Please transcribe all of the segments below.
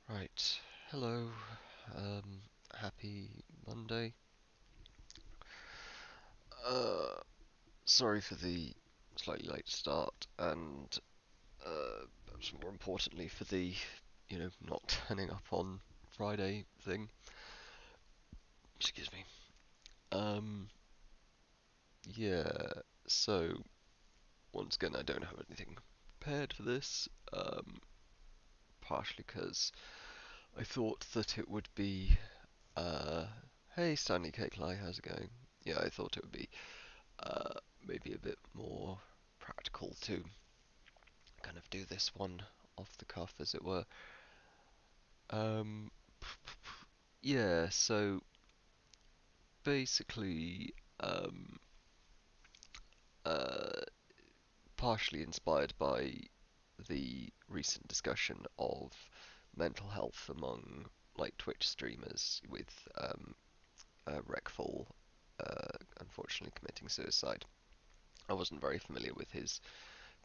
Right. Hello. Happy Monday. Uh, Sorry for the slightly late start, and perhaps more importantly for the, not turning up on Friday thing. Excuse me. Um, yeah. So once again, I don't have anything prepared for this. Partially because I thought that it would be, uh, hey Stanley Cakely, how's it going? Yeah, I thought it would be uh, maybe a bit more practical to kind of do this one off the cuff, as it were. Um, yeah, so basically, um, uh, partially inspired by the recent discussion of mental health among like Twitch streamers with Rekfall unfortunately committing suicide. I wasn't very familiar with his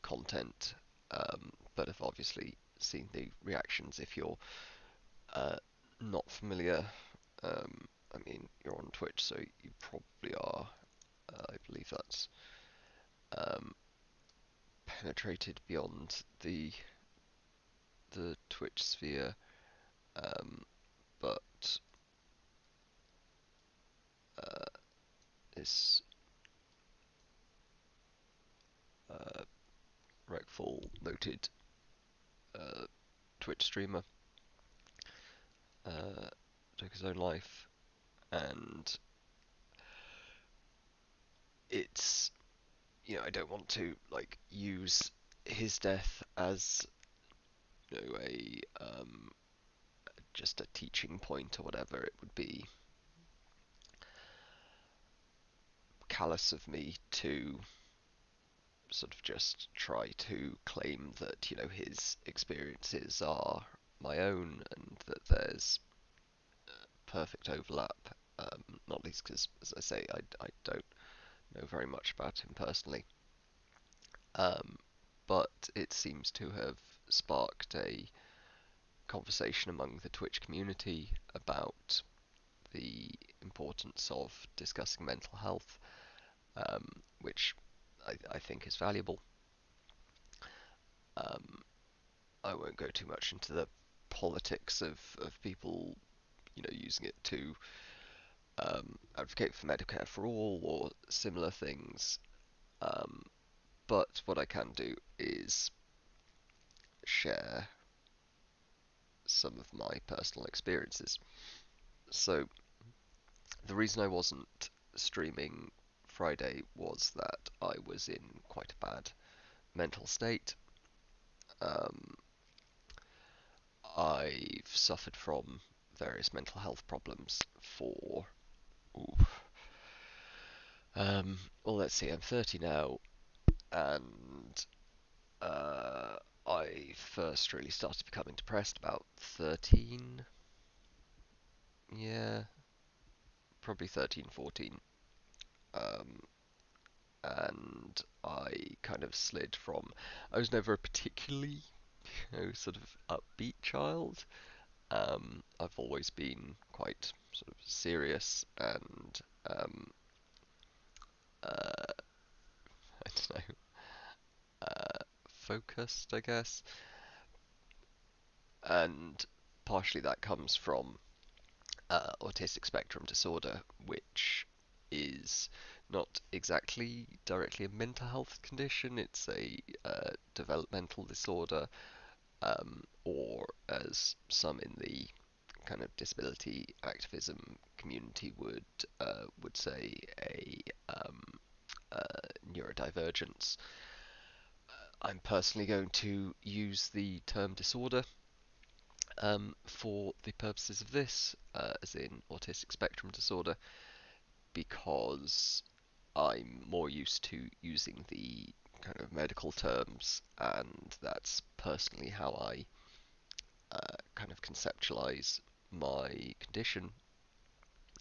content, but have obviously seen the reactions. If you're uh, not familiar, I mean, you're on Twitch, so you probably are. I believe that's um, penetrated beyond the Twitch sphere, um, but uh, this uh, Rekfall noted uh, Twitch streamer uh, took his own life, and it's I don't want to like use his death as a just a teaching point or whatever. It would be callous of me to sort of just try to claim that his experiences are my own and that there's perfect overlap. Not least because, as I say, I don't know very much about him personally. Um, but it seems to have sparked a conversation among the Twitch community about the importance of discussing mental health, which I think is valuable. Um, I won't go too much into the politics of people, using it to advocate for Medicare for all or similar things. Um, but what I can do is share some of my personal experiences. So the reason I wasn't streaming Friday was that I was in quite a bad mental state. Um, I've suffered from various mental health problems for, ooh, well, let's see, I'm 30 now, and uh, I first really started becoming depressed about 13, yeah, probably 13, 14. Um, and I kind of slid from, I was never a particularly, sort of upbeat child. I've always been quite sort of serious and uh, I don't know, focused, I guess. And partially that comes from autistic spectrum disorder, which is not exactly directly a mental health condition. It's a developmental disorder, or as some in the kind of disability activism community would say, a neurodivergence. I'm personally going to use the term disorder for the purposes of this, as in autistic spectrum disorder, because I'm more used to using the kind of medical terms, and that's personally how I kind of conceptualize my condition.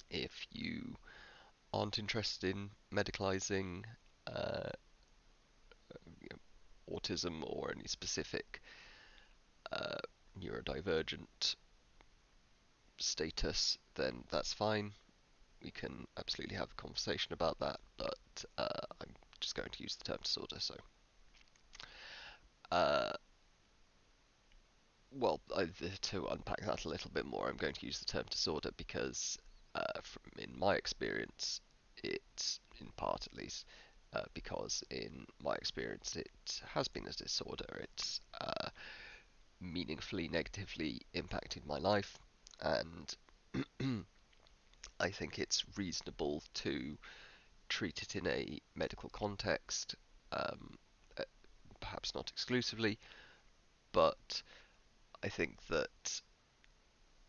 If you aren't interested in medicalizing uh, you know, autism or any specific uh, neurodivergent status, then that's fine. We can absolutely have a conversation about that, but I'm just going to use the term disorder. So, uh, well, to unpack that a little bit more, I'm going to use the term disorder because, in my experience, it's in part at least, because in my experience it has been a disorder. It's meaningfully negatively impacted my life, and I think it's reasonable to treat it in a medical context, um, uh, perhaps not exclusively, but I think that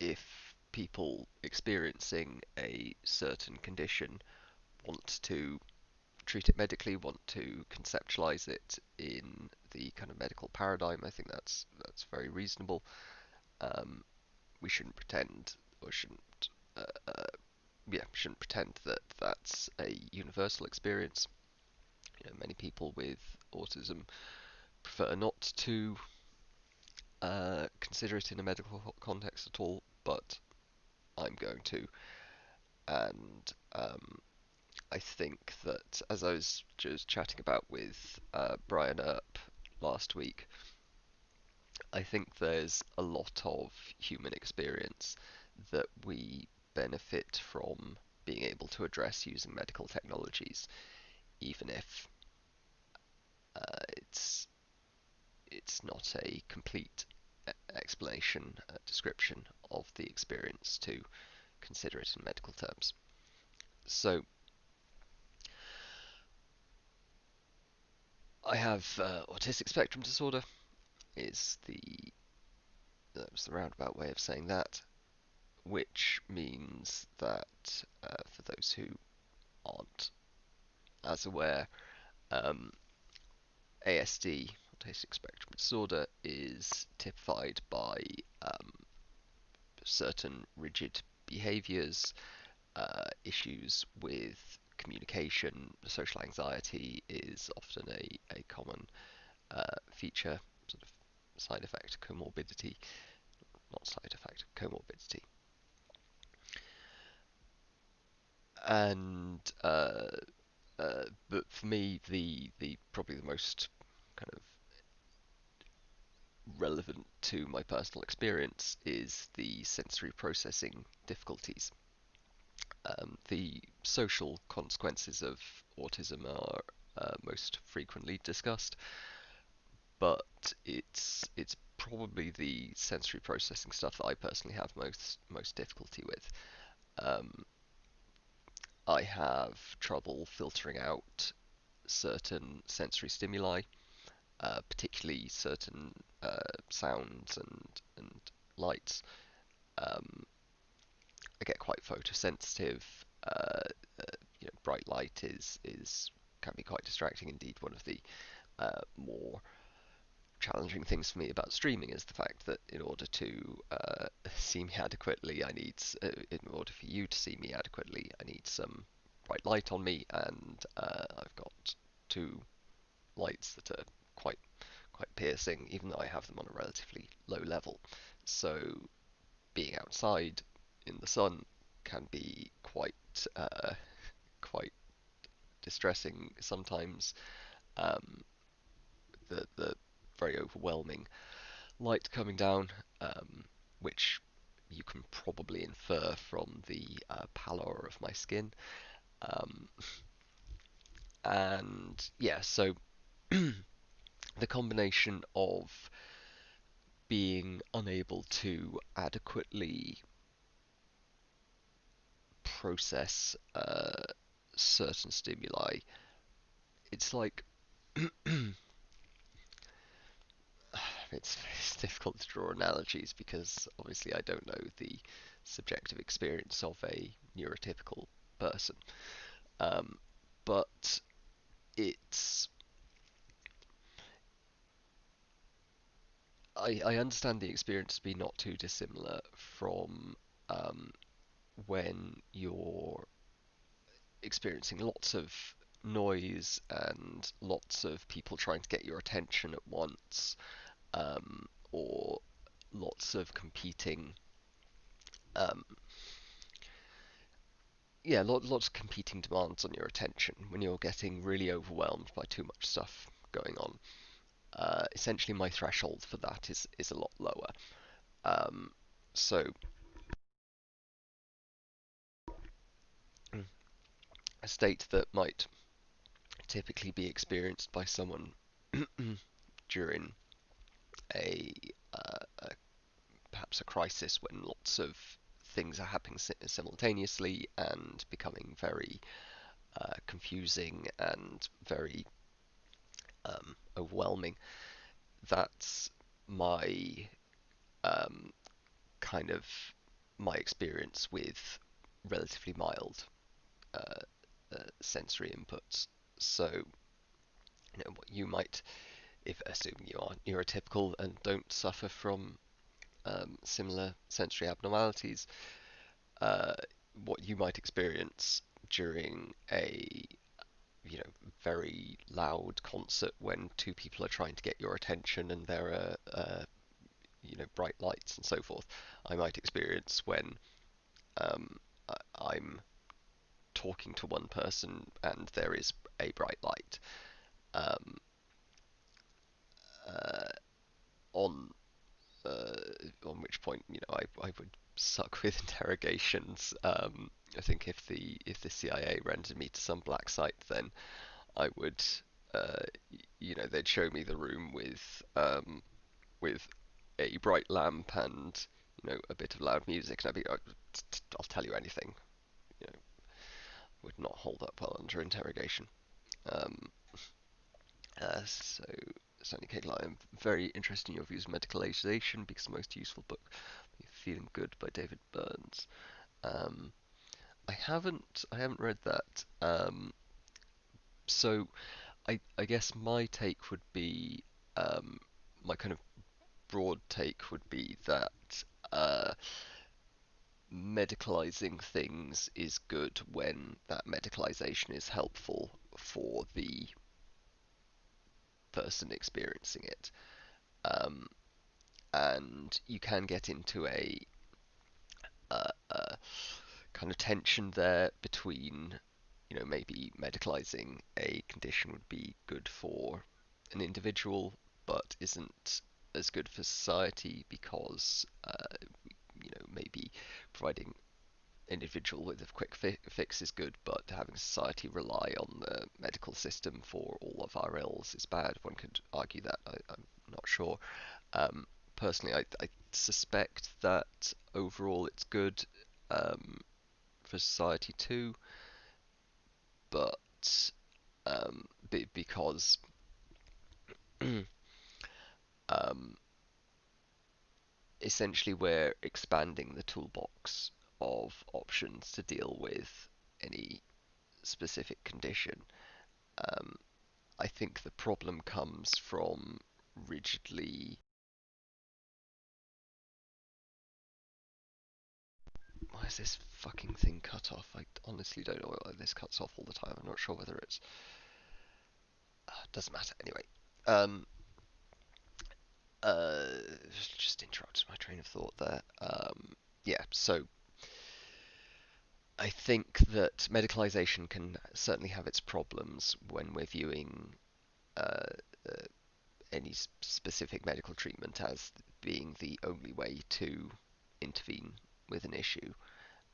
if people experiencing a certain condition want to treat it medically, want to conceptualize it in the kind of medical paradigm, I think that's very reasonable. Um, we shouldn't pretend, or shouldn't, shouldn't pretend that that's a universal experience. Many people with autism prefer not to consider it in a medical context at all, but I'm going to. And I think that, as I was just chatting about with Brian Earp last week, I think there's a lot of human experience that we benefit from being able to address using medical technologies, even if it's not a complete explanation, description of the experience to consider it in medical terms. So I have autistic spectrum disorder. Is the That was the roundabout way of saying that, which means that for those who aren't as aware, um, ASD, autistic spectrum disorder, is typified by um, certain rigid behaviors, issues with communication. Social anxiety is often a common feature, sort of side effect, comorbidity, not side effect, comorbidity. And but for me, the probably the most kind of relevant to my personal experience is the sensory processing difficulties. The social consequences of autism are most frequently discussed, but it's probably the sensory processing stuff that I personally have most difficulty with. Um, I have trouble filtering out certain sensory stimuli, particularly certain sounds and lights. Um, I get quite photosensitive. Bright light is can be quite distracting. Indeed, one of the more challenging things for me about streaming is the fact that in order to see me adequately, in order for you to see me adequately, I need some bright light on me, and I've got two lights that are quite piercing, even though I have them on a relatively low level. So being outside in the sun can be quite distressing sometimes. Um, the very overwhelming light coming down, which you can probably infer from the pallor of my skin. Um, and yeah, so the combination of being unable to adequately process certain stimuli, it's like it's difficult to draw analogies because obviously I don't know the subjective experience of a neurotypical person. Um, but it's I understand the experience to be not too dissimilar from um, when you're experiencing lots of noise and lots of people trying to get your attention at once, or lots of competing Um, yeah, lots of competing demands on your attention when you're getting really overwhelmed by too much stuff going on. Essentially, my threshold for that is a lot lower. Um, so a state that might typically be experienced by someone during a, perhaps a crisis when lots of things are happening simultaneously and becoming very confusing and very overwhelming. That's my um, kind of my experience with relatively mild uh, sensory inputs. So, what you might, if assuming you are neurotypical and don't suffer from similar sensory abnormalities, uh, what you might experience during a very loud concert when two people are trying to get your attention and there are bright lights and so forth. I might experience when um, I'm talking to one person and there is a bright light. Um, uh, on uh, on which point I would suck with interrogations. I think if the CIA rendered me to some black site, then I would uh, they'd show me the room with a bright lamp and a bit of loud music, and I'd be I'll tell you anything. You know, would not hold up well under interrogation. Um, so, Stanley K. I'm very interested in your views on medicalization because the most useful book, Feeling Good by David Burns. Um, I haven't read that. So I guess my take would be my kind of broad take would be that medicalizing things is good when that medicalization is helpful for the person experiencing it. Um, and you can get into a kind of tension there between, maybe medicalizing a condition would be good for an individual, but isn't as good for society because, maybe providing individual with a quick fix is good, but having society rely on the medical system for all of our ills is bad. One could argue that. I'm not sure. Um, Personally, I suspect that overall it's good um, for society too, but because um, essentially we're expanding the toolbox of options to deal with any specific condition. Um, I think the problem comes from rigidly. Why is this fucking thing cut off? I honestly don't know why this cuts off all the time. I'm not sure whether it's. Doesn't matter. Anyway, um, uh, just interrupted my train of thought there. Yeah, so I think that medicalization can certainly have its problems when we're viewing uh, uh, any specific medical treatment as being the only way to intervene with an issue.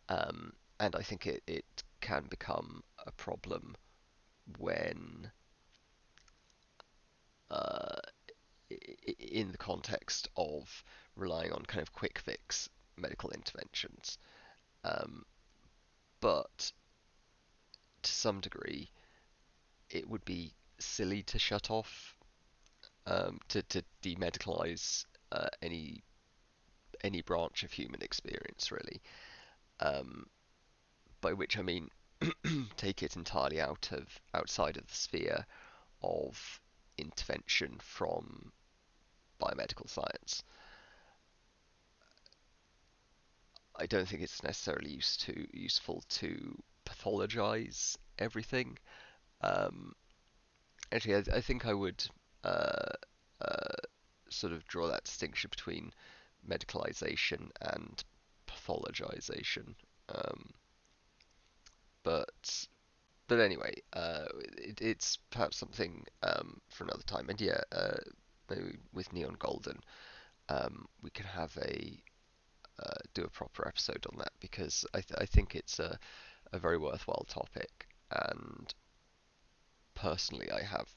And I think it can become a problem when, uh, in the context of relying on kind of quick fix medical interventions. Um, but to some degree, it would be silly to shut off, to demedicalize any branch of human experience, really. Um, by which I mean take it entirely outside of the sphere of intervention from biomedical science. I don't think it's necessarily useful to pathologize everything. Um, Actually, I think I would uh, uh, sort of draw that distinction between medicalization and pathologization. Um, but but anyway, it's perhaps something for another time. And yeah, maybe with Neon Golden, we can have a do a proper episode on that because I think it's a very worthwhile topic. And personally, I have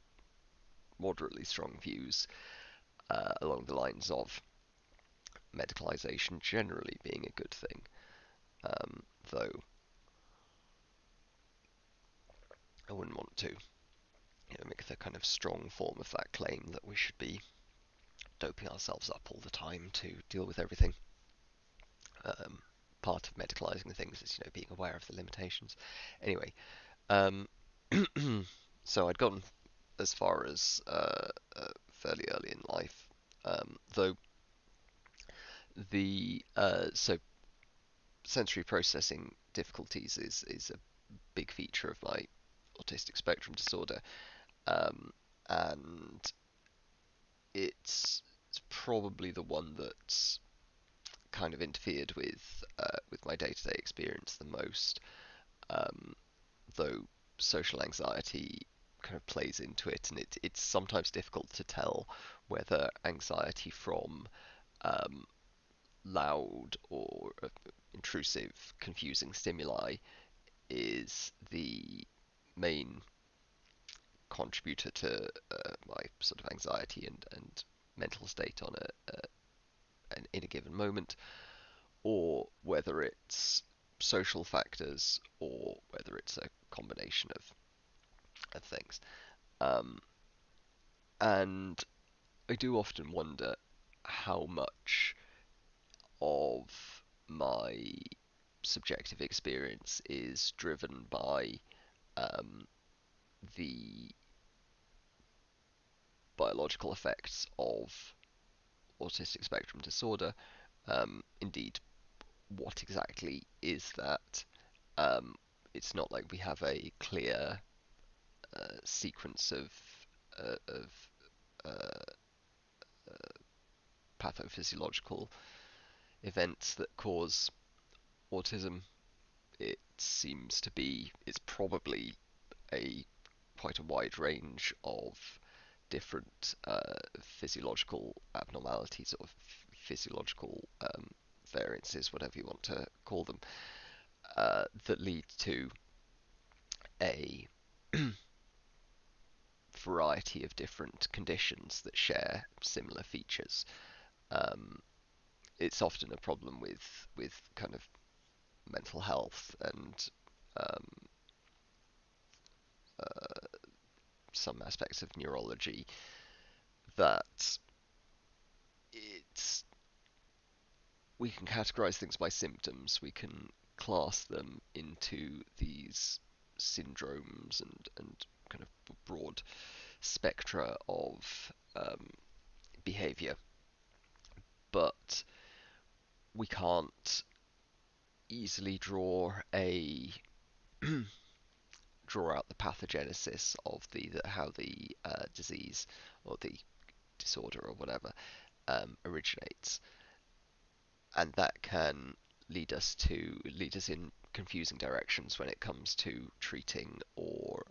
moderately strong views along the lines of medicalization generally being a good thing. Though I wouldn't want to make the kind of strong form of that claim that we should be doping ourselves up all the time to deal with everything. Um, Part of medicalizing things is, being aware of the limitations. Anyway, um, so I'd gotten as far as fairly early in life, though the so sensory processing difficulties is a big feature of my autistic spectrum disorder, um, and it's probably the one that's kind of interfered with my day-to-day experience the most. Um, though social anxiety kind of plays into it, and it's sometimes difficult to tell whether anxiety from um, loud or intrusive, confusing stimuli is the main contributor to my sort of anxiety and mental state in a given moment, or whether it's social factors or whether it's a combination of things. Um, and I do often wonder how much of my subjective experience is driven by um, the biological effects of autistic spectrum disorder. Indeed, what exactly is that? Um, it's not like we have a clear sequence of uh, pathophysiological events that cause autism. It seems to be it's probably a quite a wide range of different physiological abnormalities or physiological variances, whatever you want to call them, that lead to a variety of different conditions that share similar features. Um, it's often a problem with kind of mental health and um, some aspects of neurology that it's we can categorize things by symptoms. We can class them into these syndromes and kind of broad spectra of behavior, but we can't easily draw out the pathogenesis of the how the disease or the disorder or whatever originates, and that can lead us in confusing directions when it comes to treating or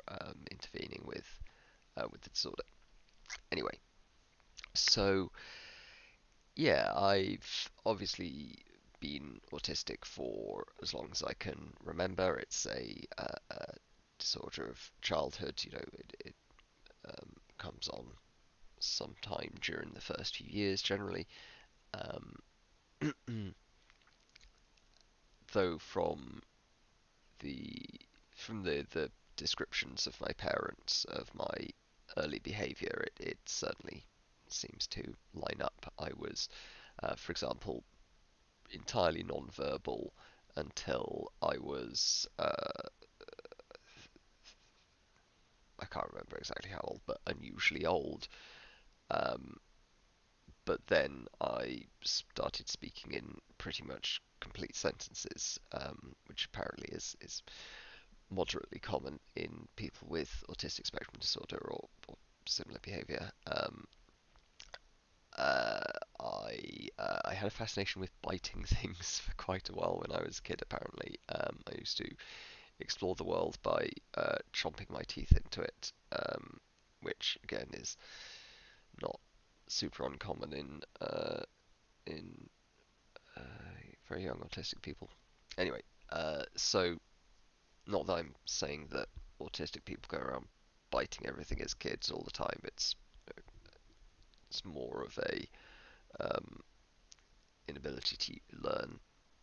intervening with the disorder. Anyway, so yeah, I've obviously been autistic for as long as I can remember. It's a disorder of childhood. It comes on sometime during the first few years, generally. Um, though the the descriptions of my parents of my early behaviour, it certainly seems to line up. I was, for example, entirely non-verbal until I was I can't remember exactly how old, but unusually old. Um, but then I started speaking in pretty much complete sentences, which apparently is moderately common in people with autistic spectrum disorder or similar behaviour. Uh, I had a fascination with biting things for quite a while when I was a kid. Apparently, I used to explore the world by chomping my teeth into it, which again is not super uncommon in very young autistic people. Anyway, so not that I'm saying that autistic people go around biting everything as kids all the time. It's more of a um, inability to learn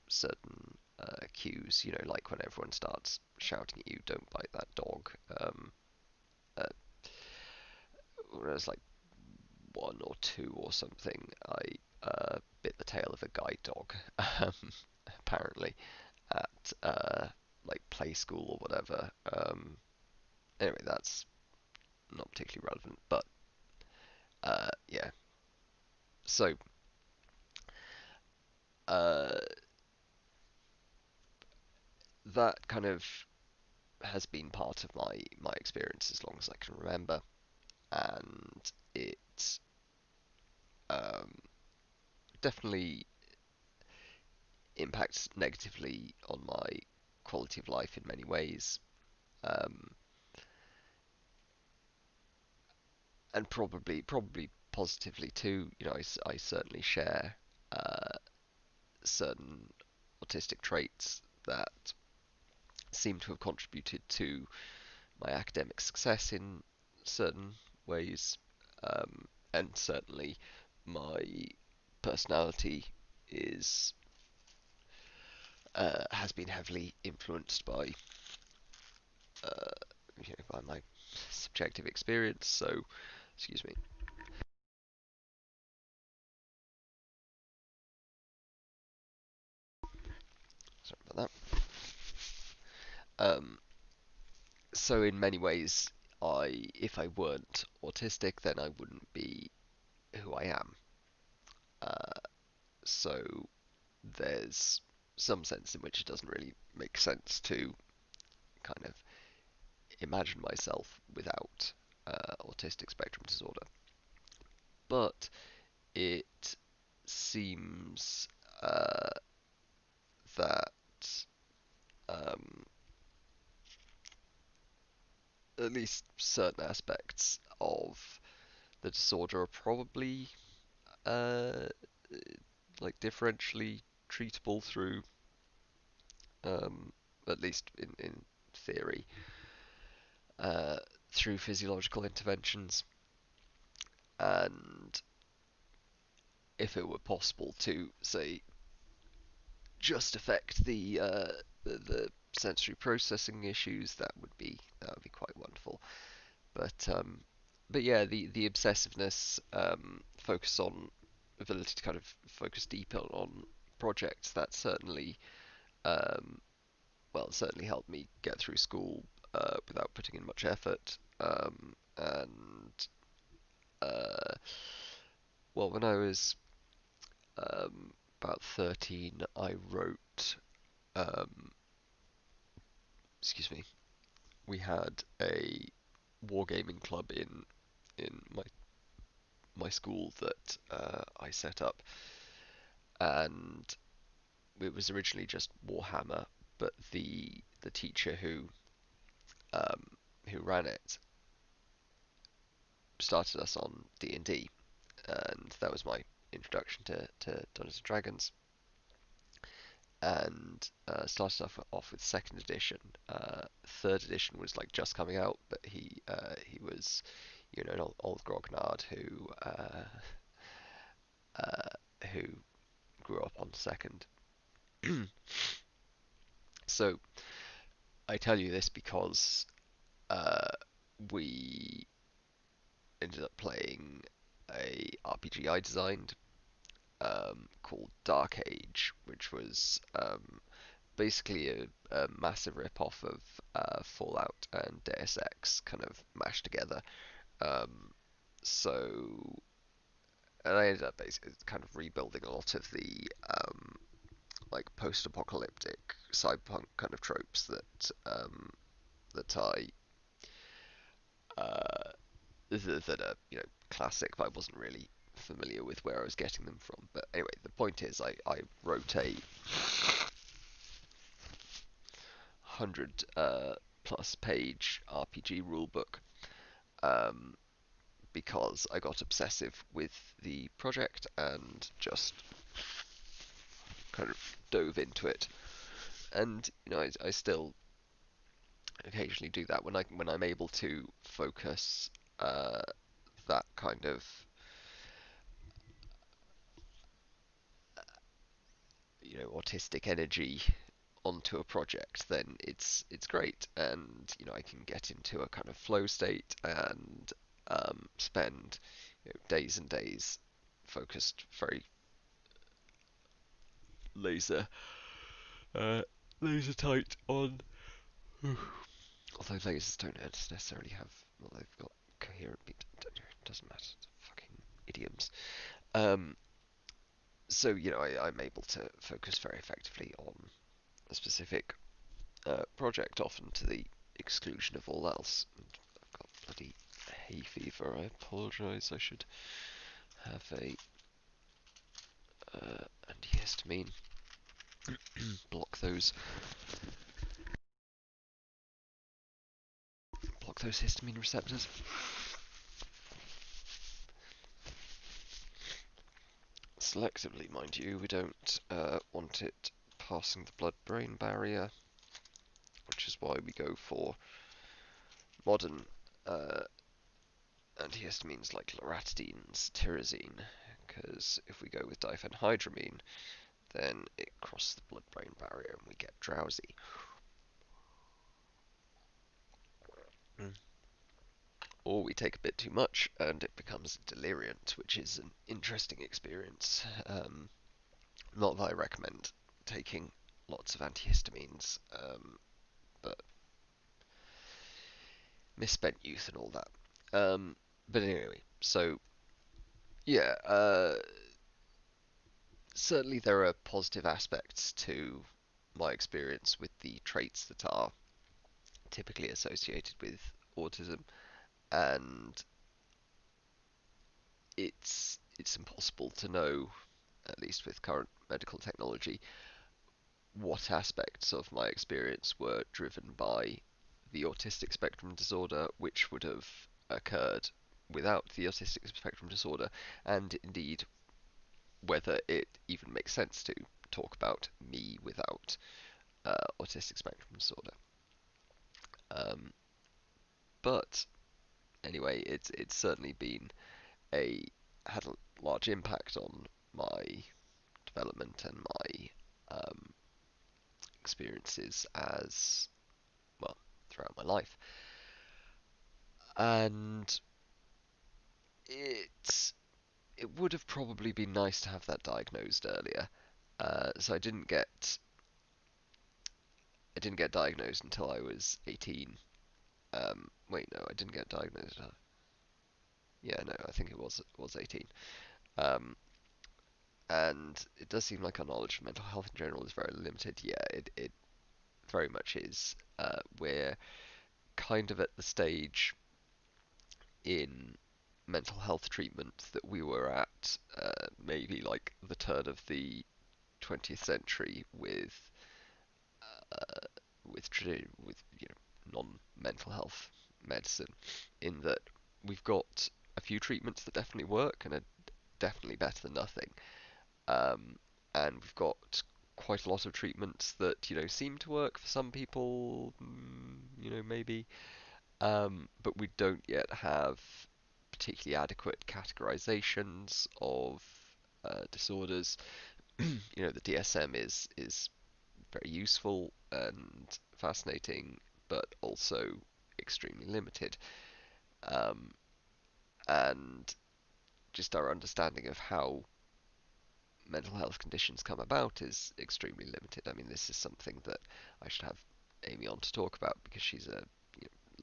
certain cues. You know, like when everyone starts shouting at you, "Don't bite that dog." Uh, when I was like 1 or 2 or something, I bit the tail of a guide dog. Apparently, at like play school or whatever. Anyway, that's not particularly relevant, but yeah. So uh, that kind of has been part of my experience as long as I can remember, and it um, definitely impacts negatively on my quality of life in many ways, um, and probably positively too. You know, I certainly share certain autistic traits that seem to have contributed to my academic success in certain ways, and certainly my personality is has been heavily influenced by uh, by my subjective experience. So, excuse me. Sorry about that. So in many ways, if I weren't autistic, then I wouldn't be who I am. Uh, so there's some sense in which it doesn't really make sense to kind of imagine myself without autistic spectrum disorder. But it seems uh, that um, at least certain aspects of the disorder are probably uh, like differentially treatable through, um, at least in theory, uh, through physiological interventions. And if it were possible to, say, just affect the sensory processing issues, that would be quite wonderful. But but yeah, the obsessiveness, focus on ability to kind of focus deeper on projects, that certainly um, well, it certainly helped me get through school without putting in much effort. And uh, well, when I was about 13, I wrote. Um, excuse me. We had a wargaming club in my school that I set up, and it was originally just Warhammer, but the teacher um, who ran it started us on D&D, and that was my introduction to Dungeons and Dragons. And started off with second edition. Third edition was like just coming out, but he was, you know, an old grognard uh, who grew up on second. So I tell you this because uh, we ended up playing a RPG I designed, called Dark Age, which was basically a massive rip-off of Fallout and Deus Ex kind of mashed together. Um, so, and I ended up basically kind of rebuilding a lot of the like post-apocalyptic cyberpunk kind of tropes that I that are, you know, classic, but I wasn't really familiar with where I was getting them from. But anyway, the point is, I wrote a 100 plus page RPG rulebook, um, because I got obsessive with the project and just kind of dove into it. And I still occasionally do that when I'm able to focus uh, that kind of autistic energy onto a project, then it's great, and I can get into a kind of flow state and spend days and days focused, very laser uh, laser tight on. Although lasers don't necessarily have, well, they've got coherent beat. Doesn't matter. Fucking idioms. Um, so I'm able to focus very effectively on a specific project, often to the exclusion of all else. And I've got bloody hay fever. I apologise. I should have a antihistamine. block those histamine receptors. Selectively, mind you. We don't want it passing the blood-brain barrier, which is why we go for modern antihistamines like loratadines, tyrosine, because if we go with diphenhydramine, then it crosses the blood-brain barrier and we get drowsy. Mm. Or we take a bit too much and it becomes deliriant, which is an interesting experience. Not that I recommend taking lots of antihistamines, but misspent youth and all that. But anyway, so yeah, certainly there are positive aspects to my experience with the traits that are typically associated with autism, and it's impossible to know, at least with current medical technology, what aspects of my experience were driven by the autistic spectrum disorder, which would have occurred without the autistic spectrum disorder, and indeed whether it even makes sense to talk about me without autistic spectrum disorder. Um, but anyway, it's certainly been a had a large impact on my development and my experiences as well throughout my life, and it it would have probably been nice to have that diagnosed earlier. So I didn't get diagnosed until I was 18. Wait, no, I didn't get diagnosed. Yeah, no, I think it was 18. Um, and it does seem like our knowledge of mental health in general is very limited. Yeah, it very much is. We're kind of at the stage in mental health treatment that we were at maybe like the turn of the 20th century uh, with non-mental health medicine, in that we've got a few treatments that definitely work and are definitely better than nothing, um, and we've got quite a lot of treatments that seem to work for some people, maybe, but we don't yet have particularly adequate categorizations of disorders. The DSM is very useful and fascinating, but also extremely limited. Um, and just our understanding of how mental health conditions come about is extremely limited. I mean, this is something that I should have Amy on to talk about, because she's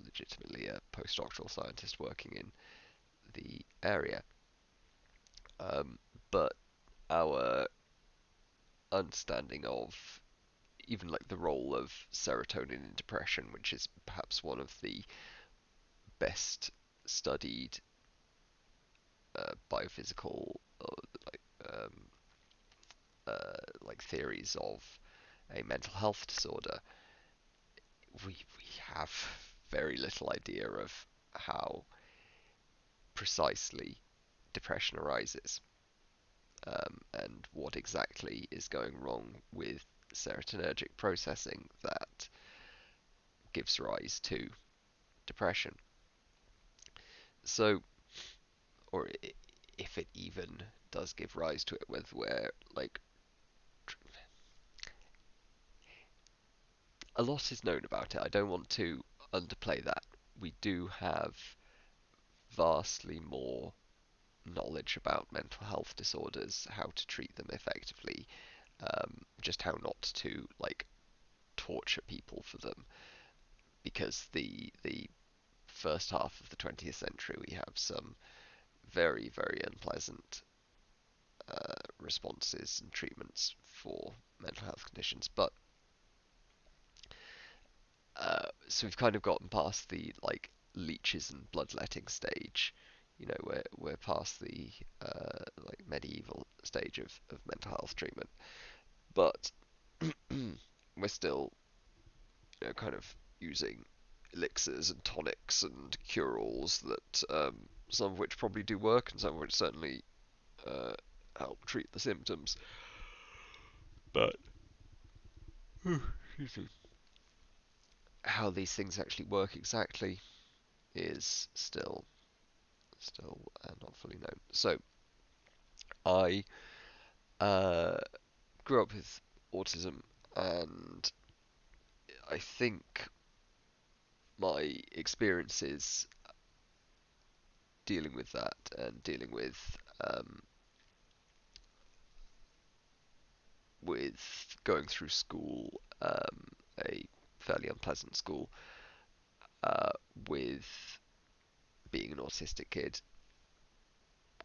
legitimately a postdoctoral scientist working in the area. But our understanding of even like the role of serotonin in depression, which is perhaps one of the best studied biophysical like like theories of a mental health disorder, we have very little idea of how precisely depression arises, and what exactly is going wrong with serotonergic processing that gives rise to depression. So, or if it even does give rise to it, with where like a lot is known about it. I don't want to underplay that. We do have vastly more knowledge about mental health disorders, how to treat them effectively, just how not to like torture people for them. Because the first half of the 20th century, we have some very, very unpleasant responses and treatments for mental health conditions. But so we've kind of gotten past the like leeches and bloodletting stage. You know, we're past the like medieval stage of mental health treatment, but we're still, you know, kind of using elixirs and tonics and cure-alls that some of which probably do work and some of which certainly uh, help treat the symptoms. But excuse me, how these things actually work exactly is still not fully known. So I uh, grew up with autism, and I think my experiences dealing with that and dealing with going through school, a fairly unpleasant school, uh, with being an autistic kid,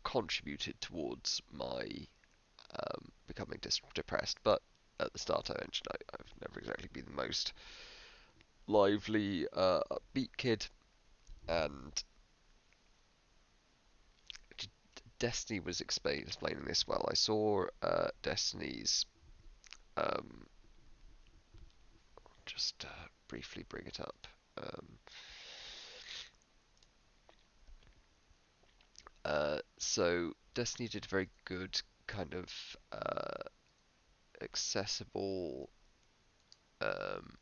contributed towards my becoming depressed. But at the start, I mentioned I've never exactly been the most lively, upbeat kid, and Destiny was explaining this well. I saw Destiny's um, just briefly bring it up. Um, so Destiny did a very good kind of accessible um,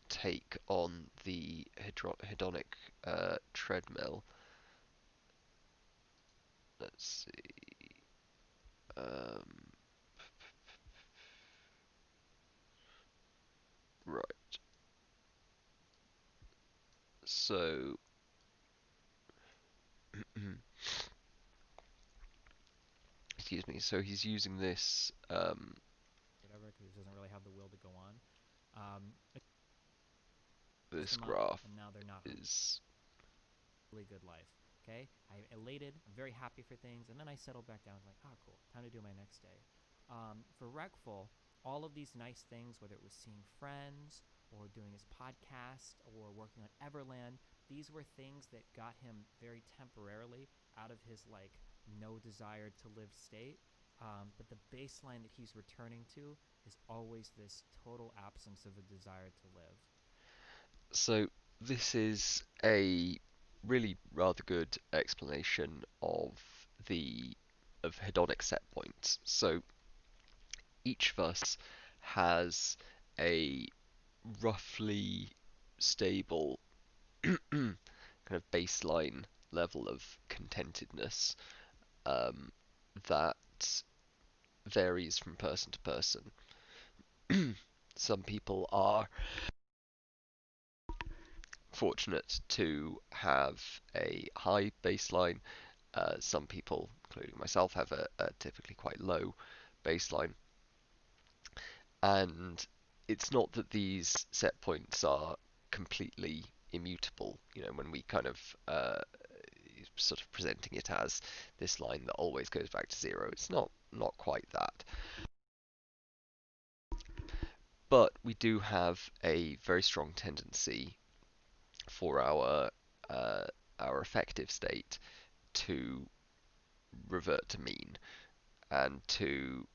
take on the hedonic treadmill. Let's see. Um, right. So, excuse me. So he's using this whatever, because he doesn't really have the will to go on. I raised this them up, graph and now they're not home. is Really good life. Okay, I'm elated. I'm very happy for things, and then I settle back down. Like, oh, cool, time to do my next day. For Regful, all of these nice things, whether it was seeing friends or doing his podcast or working on Everland, these were things that got him very temporarily out of his like no desire to live state. But the baseline that he's returning to is always this total absence of a desire to live. so this is a really rather good explanation the of hedonic set points. So each of us has a roughly stable kind of baseline level of contentedness um, that varies from person to person. Some people are fortunate to have a high baseline. Some people, including myself, have a typically quite low baseline. And it's not that these set points are completely immutable. You know, when we kind of sort of presenting it as this line that always goes back to zero, it's not quite that. But we do have a very strong tendency for uh, our affective state to revert to mean and to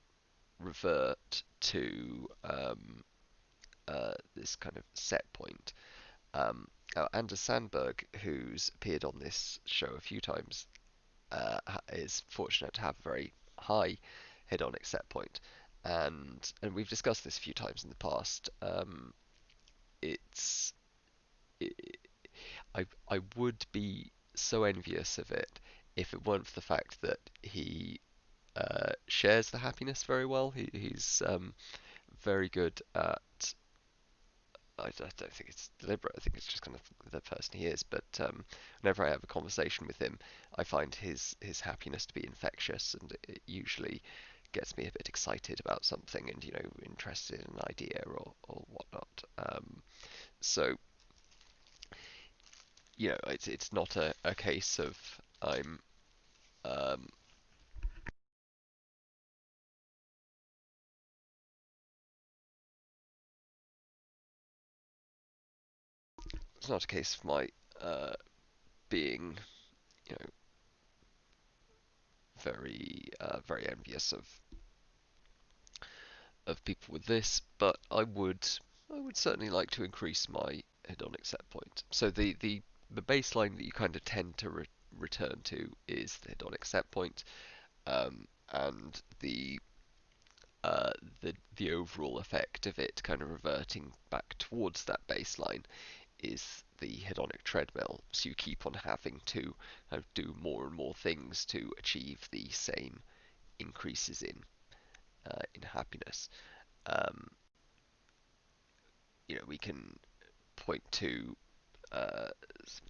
revert to this kind of set point. Anders Sandberg, who's appeared on this show a few times, is fortunate to have a very high hedonic set point, and we've discussed this a few times in the past. It's it, I would be so envious of it if it weren't for the fact that he shares the happiness very well. He's very good at. I don't think it's deliberate. I think it's just kind of the person he is. But whenever I have a conversation with him, I find his happiness to be infectious, and it usually gets me a bit excited about something, and interested in an idea or whatnot. So it's not a case of I'm um, it's not a case of my being you know very envious of people with this, but I would certainly like to increase my hedonic set point. So the baseline that you kind of tend to return to is the hedonic set point, and uh, the overall effect of it kind of reverting back towards that baseline is the hedonic treadmill. So you keep on having to kind of do more and more things to achieve the same increases in happiness. Um, we can point to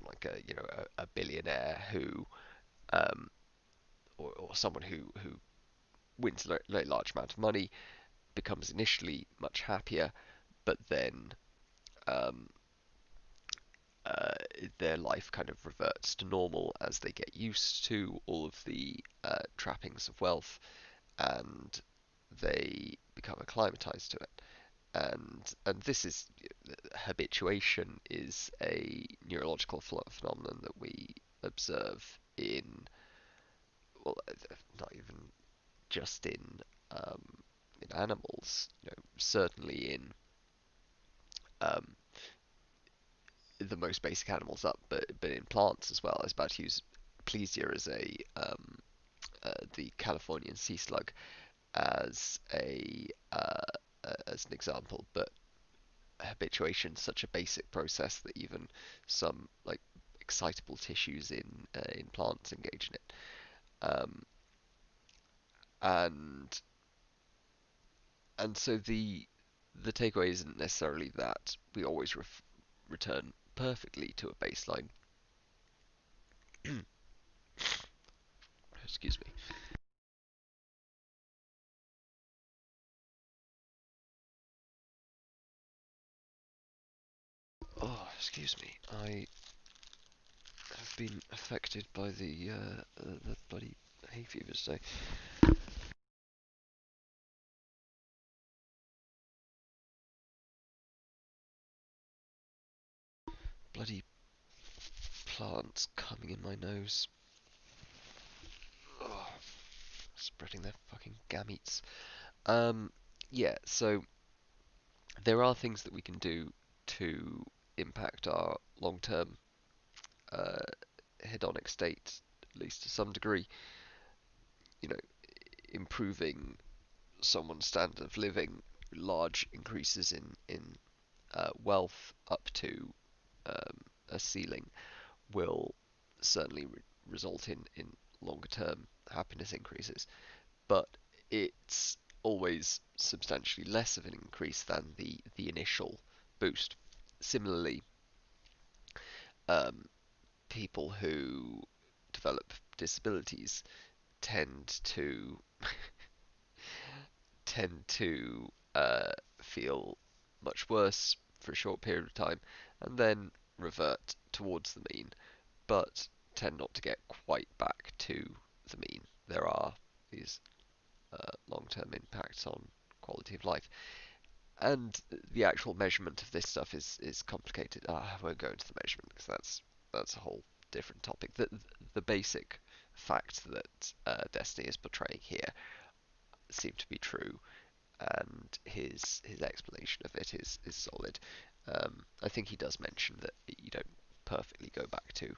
like a billionaire who um, or someone who wins a large amount of money, becomes initially much happier, but then um, uh, their life kind of reverts to normal as they get used to all of the trappings of wealth, and they become acclimatized to it. And this is habituation is a neurological phenomenon that we observe in, well, not even just um, in animals, certainly in um, the most basic animals up, but in plants as well. I was about to use Plesia as the Californian sea slug as an example, but habituation is such a basic process that even some like excitable tissues in plants engage in it. Um, and and so the takeaway isn't necessarily that we always return perfectly to a baseline. Excuse me. Oh, excuse me. I have been affected by the bloody hay fever today. Bloody plants coming in my nose. Oh, spreading their fucking gametes. Um, yeah. So there are things that we can do to impact our long-term uh, hedonic state, at least to some degree. You know, improving someone's standard of living, large increases in wealth up to a ceiling will certainly result in longer term happiness increases, but it's always substantially less of an increase than the initial boost. Similarly, um, people who develop disabilities tend to tend to feel much worse for a short period of time and then revert towards the mean, but tend not to get quite back to the mean. There are these long-term impacts on quality of life, and the actual measurement of this stuff is complicated. I won't go into the measurement because that's a whole different topic. The basic fact that Destiny is portraying here seem to be true, and his explanation of it is solid. I think he does mention that you don't perfectly go back to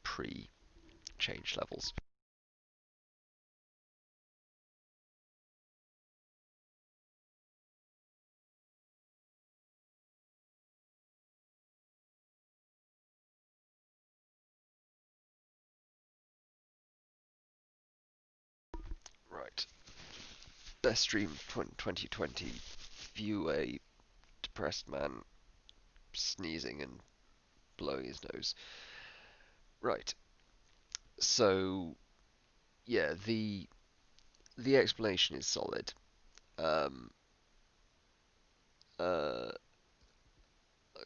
pre-change levels. Right. Best stream 2020. View a depressed man sneezing and blowing his nose. Right. So yeah, the explanation is solid. Um, uh,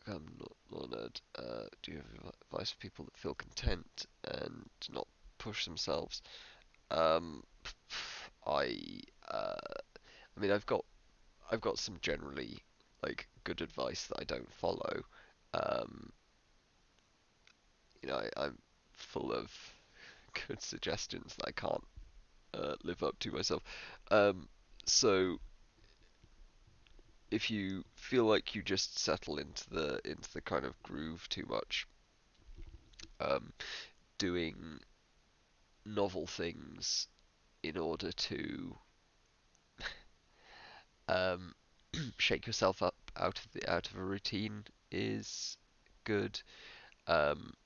I'm not a nerd. Do you have advice for people that feel content and do not push themselves? Um, I I mean I've got some generally like good advice that I don't follow. Um, I'm full of good suggestions that I can't live up to myself. Um, so if you feel like you just settle into the kind of groove too much, um, doing novel things in order to um, shake yourself up out of a routine is good.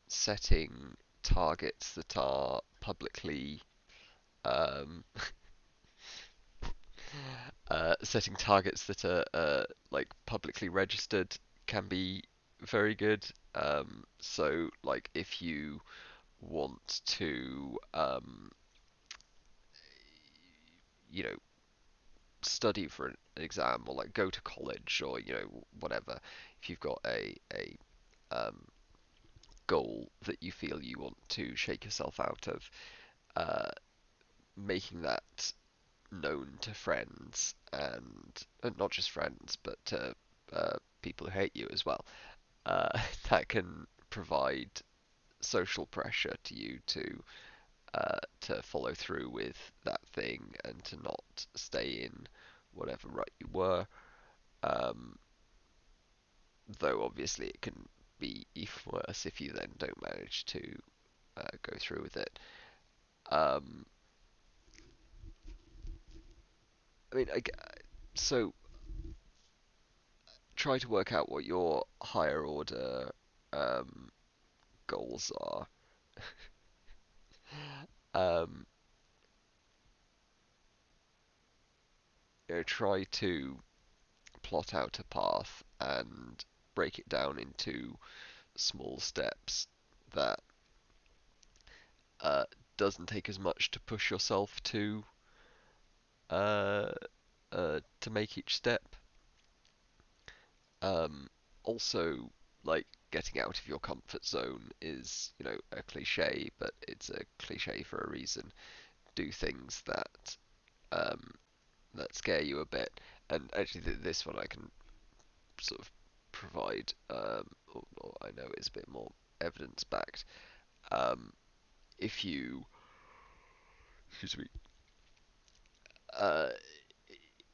Setting targets that are publicly um, setting targets that are like publicly registered can be very good. So like if you want to you know study for an exam or like go to college or whatever, if you've got a goal that you feel you want to shake yourself out of, uh, making that known to friends and not just friends but to people who hate you as well, uh, that can provide social pressure to you to follow through with that thing and to not stay in whatever rut you were. Um, though obviously it can be even worse if you then don't manage to go through with it. Um, I mean, so try to work out what your higher order um, goals are. Um, try to plot out a path and break it down into small steps that uh, doesn't take as much to push yourself uh, to make each step. Um, Also, like getting out of your comfort zone is, a cliche, but it's a cliche for a reason. Do things um, that scare you a bit, and actually, this one I can sort of provide, or I know it's a bit more evidence backed. Um, if you, excuse me, uh,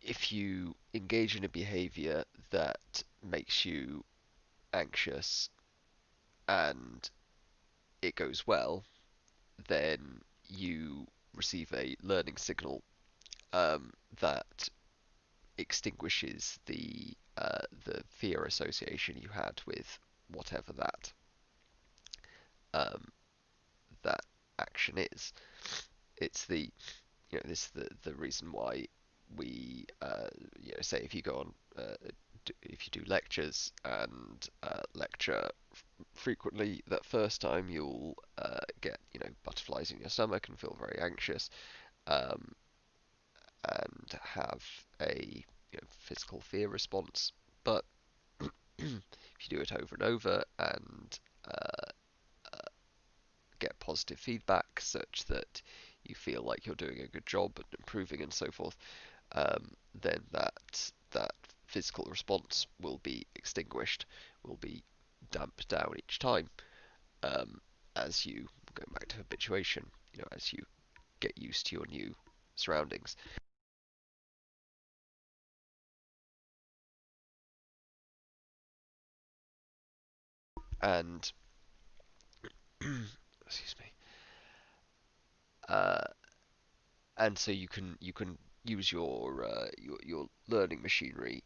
if you engage in a behavior that makes you anxious and it goes well, then you receive a learning signal that extinguishes the fear association you had with whatever um, that action is. It's this is the reason why we say if you go on if you do lectures and lecture frequently, that first time you'll get butterflies in your stomach and feel very anxious, um, and have a physical fear response. But if you do it over and over and uh, get positive feedback such that you feel like you're doing a good job and improving and so forth, then that physical response will be extinguished, will be damped down each time, as you going back to habituation, as you get used to your new surroundings. And excuse me. Uh, and so you can use your learning machinery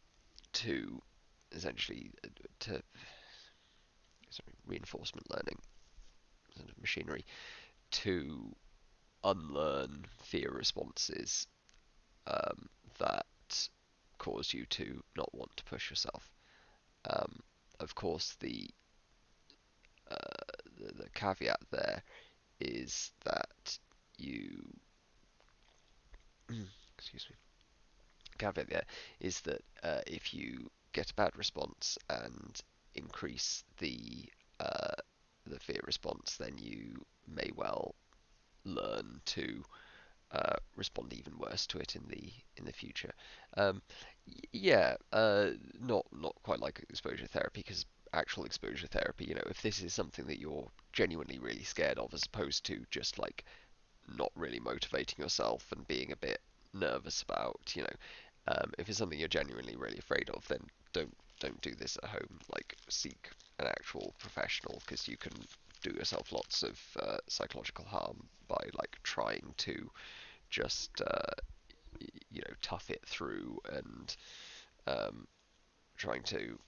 to essentially to sorry, reinforcement learning sort of machinery to unlearn fear responses that cause you to not want to push yourself. Um, of course, the caveat there is that you excuse me. Caveat there is that if you get a bad response and increase uh, the fear response, then you may well learn to respond even worse to it in the future. Um, yeah, not quite like exposure therapy, because actual exposure therapy, if this is something that you're genuinely really scared of, as opposed to just like not really motivating yourself and being a bit nervous about, if it's something you're genuinely really afraid of, then don't do this at home. Like, seek an actual professional, because you can do yourself lots of psychological harm by like trying to just tough it through and um, trying to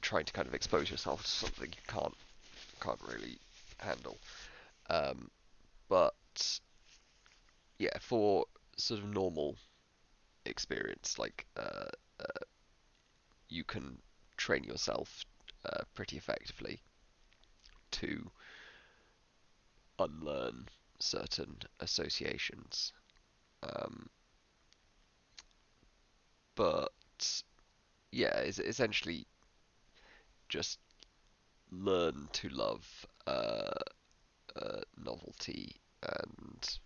trying to kind of expose yourself to something you can't really handle. Um, but yeah, for sort of normal experience, like you can train yourself pretty effectively to unlearn certain associations. Um, but yeah, it's essentially just learn to love novelty, and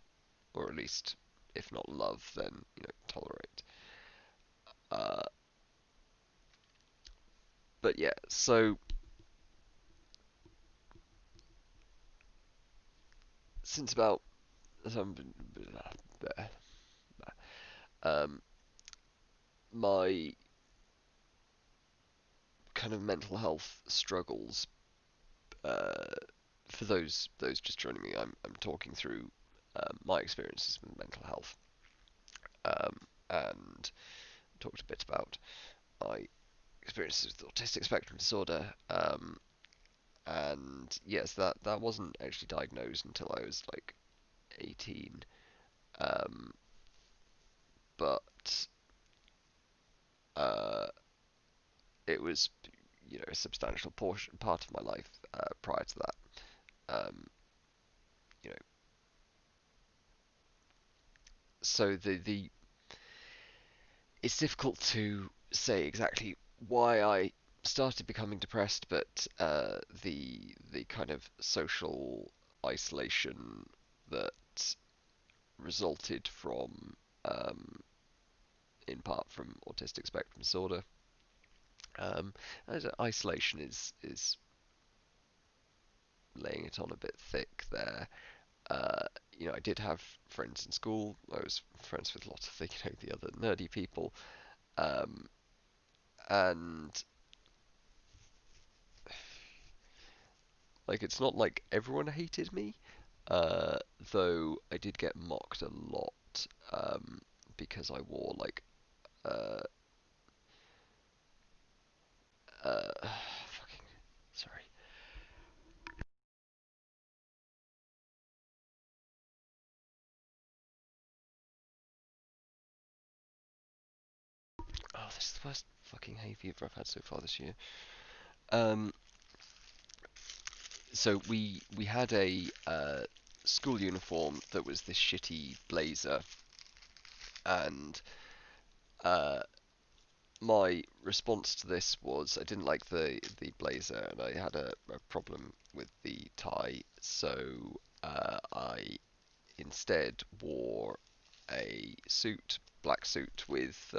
or at least, if not love, then tolerate. Uh, but yeah, so since about some um, my kind of mental health struggles. Uh, for those just joining me, I'm talking through my experiences with mental health, and talked a bit about my experiences with autistic spectrum disorder. And yes, that wasn't actually diagnosed until I was like 18. Um, but uh, it was a substantial part of my life prior to that. Um, you know, so the it's difficult to say exactly why I started becoming depressed, but the kind of social isolation that resulted from, um, in part from autistic spectrum disorder. Isolation is laying it on a bit thick there. Uh, I did have friends in school. I was friends with lots of the other nerdy people, um, and like it's not like everyone hated me, uh, though I did get mocked a lot because I wore like uh, fucking sorry. Oh, this is the worst fucking hay fever I've had so far this year. Um, so we had a school uniform that was this shitty blazer, and uh, my response to this was I didn't like the blazer, and I had a problem with the tie, so I instead wore a suit, black suit with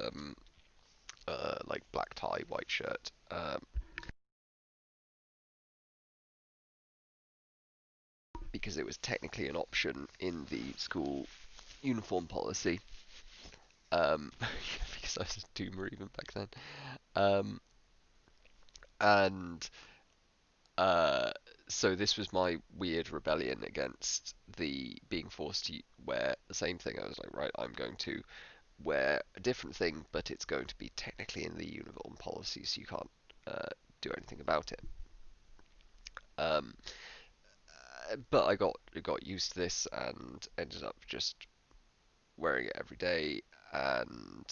like black tie, white shirt, because it was technically an option in the school uniform policy. Because I was a doomer even back then. Um, and uh, so this was my weird rebellion against the being forced to wear the same thing. I was like, right, I'm going to wear a different thing, but it's going to be technically in the uniform policy, so you can't do anything about it. Um, but I got used to this and ended up just wearing it every day, and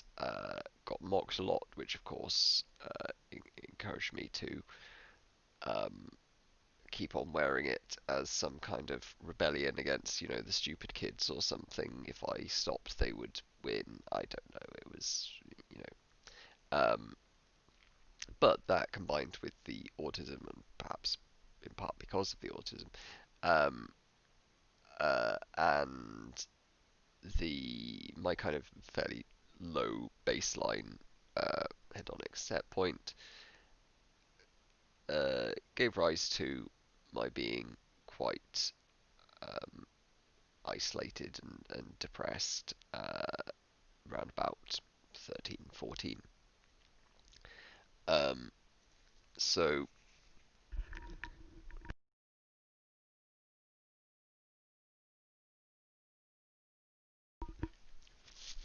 got mocked a lot, which of course encouraged me to um, keep on wearing it as some kind of rebellion against, the stupid kids or something. If I stopped, they would win. I don't know. It was, you um, but that combined with the autism, and perhaps in part because of the autism, um, and the my kind of fairly low baseline uh, hedonic set point gave rise to my being quite um, isolated and depressed around about 13, 14. Um, so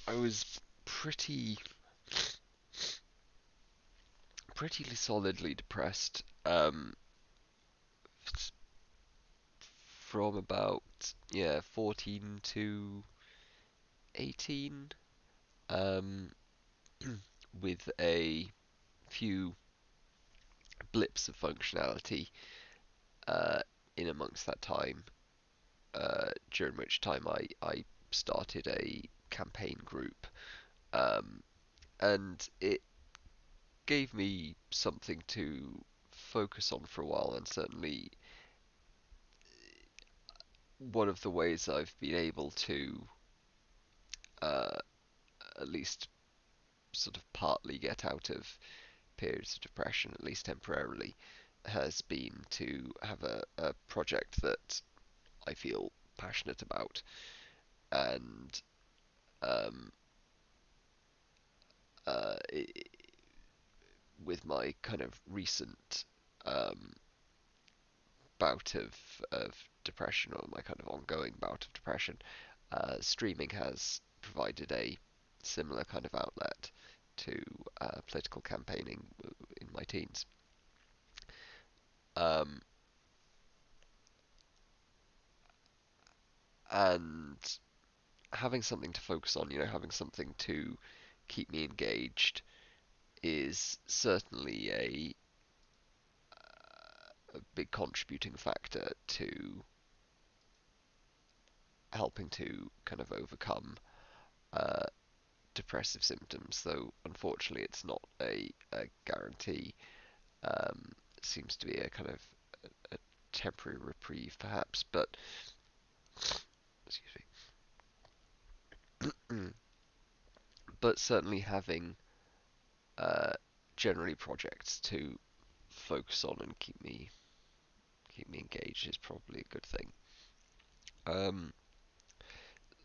I was pretty pretty solidly depressed from about 14 to 18, um, with a few blips of functionality uh, in amongst that time, during which time I started a campaign group, um, and it gave me something to focus on for a while, and certainly one of the ways I've been able to uh, at least sort of partly get out of periods of depression, at least temporarily, has been to have a project that I feel passionate about. And um, I with my kind of recent um, bout of depression, or my kind of ongoing bout of depression, streaming has provided a similar kind of outlet to political campaigning in my teens. Um, and having something to focus on, having something to keep me engaged is certainly a big contributing factor to helping to kind of overcome uh, depressive symptoms, though unfortunately it's not a guarantee. It seems to be a kind of a temporary reprieve, perhaps, but excuse me. But certainly having uh, generally projects to focus on and keep me engaged is probably a good thing. Um,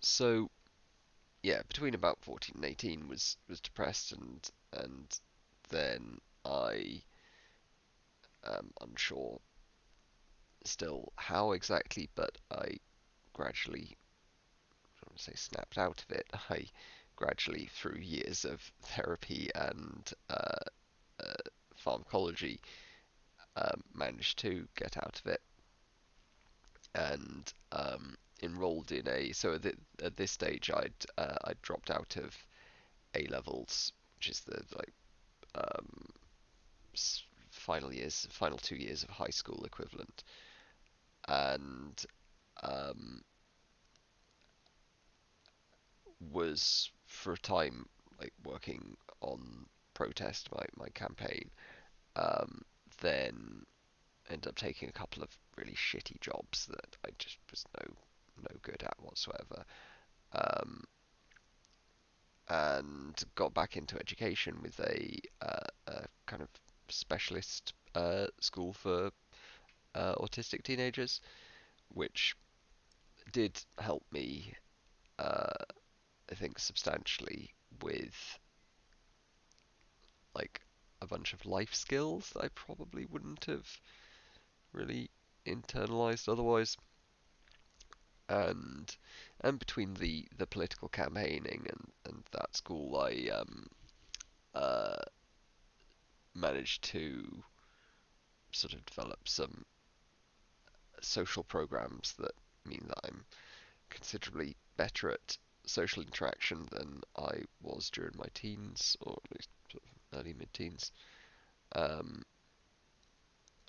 so yeah, between about 14 and 18 was depressed, and then I am unsure still how exactly, but I gradually, I don't want to say snapped out of it. I gradually, through years of therapy and uh, pharmacology, managed to get out of it, and enrolled in a. So at this stage, I'd dropped out of A levels, which is the like um, final 2 years of high school equivalent, and um, was for a time like working on protest, my campaign. Um, then ended up taking a couple of really shitty jobs that I just was no good at whatsoever. Um, and got back into education with a kind of specialist school for autistic teenagers, which did help me, uh, I think, substantially with like a bunch of life skills that I probably wouldn't have really internalized otherwise. And between the political campaigning and that school, I uh, managed to sort of develop some social programs that mean that I'm considerably better at social interaction than I was during my teens, or at least sort of early mid-teens. Um,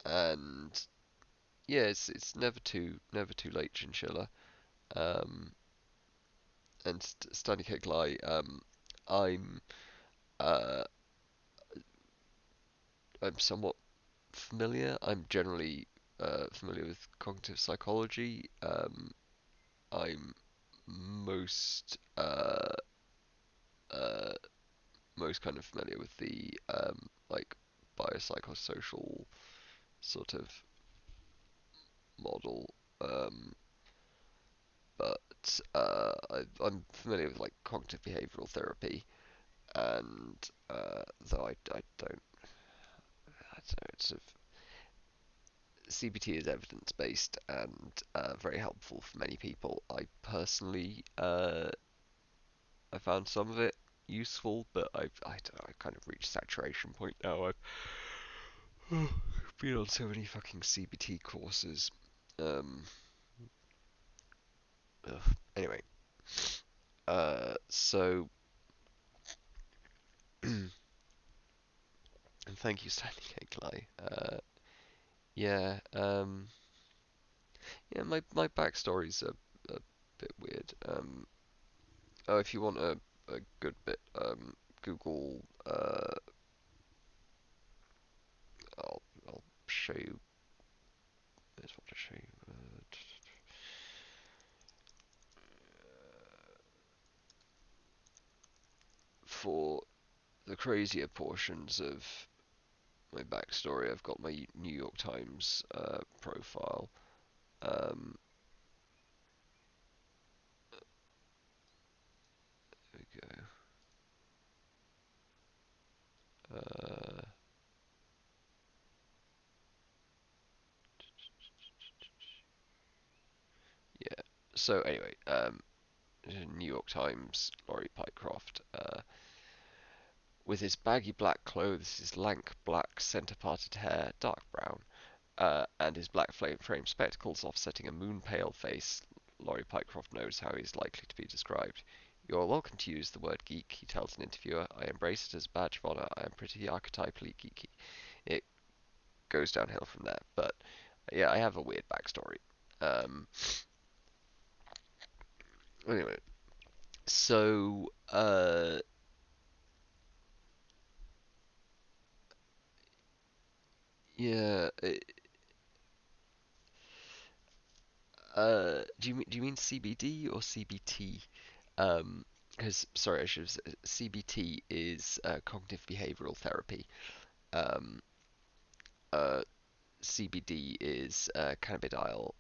and yeah, it's never too late, Chinchilla. Um, and Stanley Keglai, I'm uh, I'm somewhat familiar. I'm generally familiar with cognitive psychology. I'm most uh, most kind of familiar with the like biopsychosocial sort of model, but I'm familiar with like cognitive behavioral therapy, and though I don't know, it's sort of CBT is evidence based and very helpful for many people. I found some of it useful, but I kind of reached saturation point now. I've been on so many fucking CBT courses. Um, anyway, so and thank you, Stanley Keglai. Yeah, yeah, my backstory's a bit weird. Oh, if you want a good bit, Google. I'll show you. Here's what to show you. For the crazier portions of my backstory, I've got my New York Times profile. Um, there we go. Uh, yeah. So anyway, New York Times, Laurie Pycroft, with his baggy black clothes, his lank black centre-parted hair, dark brown, and his black frame spectacles offsetting a moon-pale face, Laurie Pycroft knows how he is likely to be described. "You are welcome to use the word geek," he tells an interviewer. "I embrace it as a badge of honor. I am pretty archetypally geeky." It goes downhill from there, but yeah, I have a weird backstory. Um, anyway, so yeah, do you mean CBD or CBT? Because sorry, I should have said CBT is cognitive behavioral therapy. Um, uh, CBD is cannabidiol,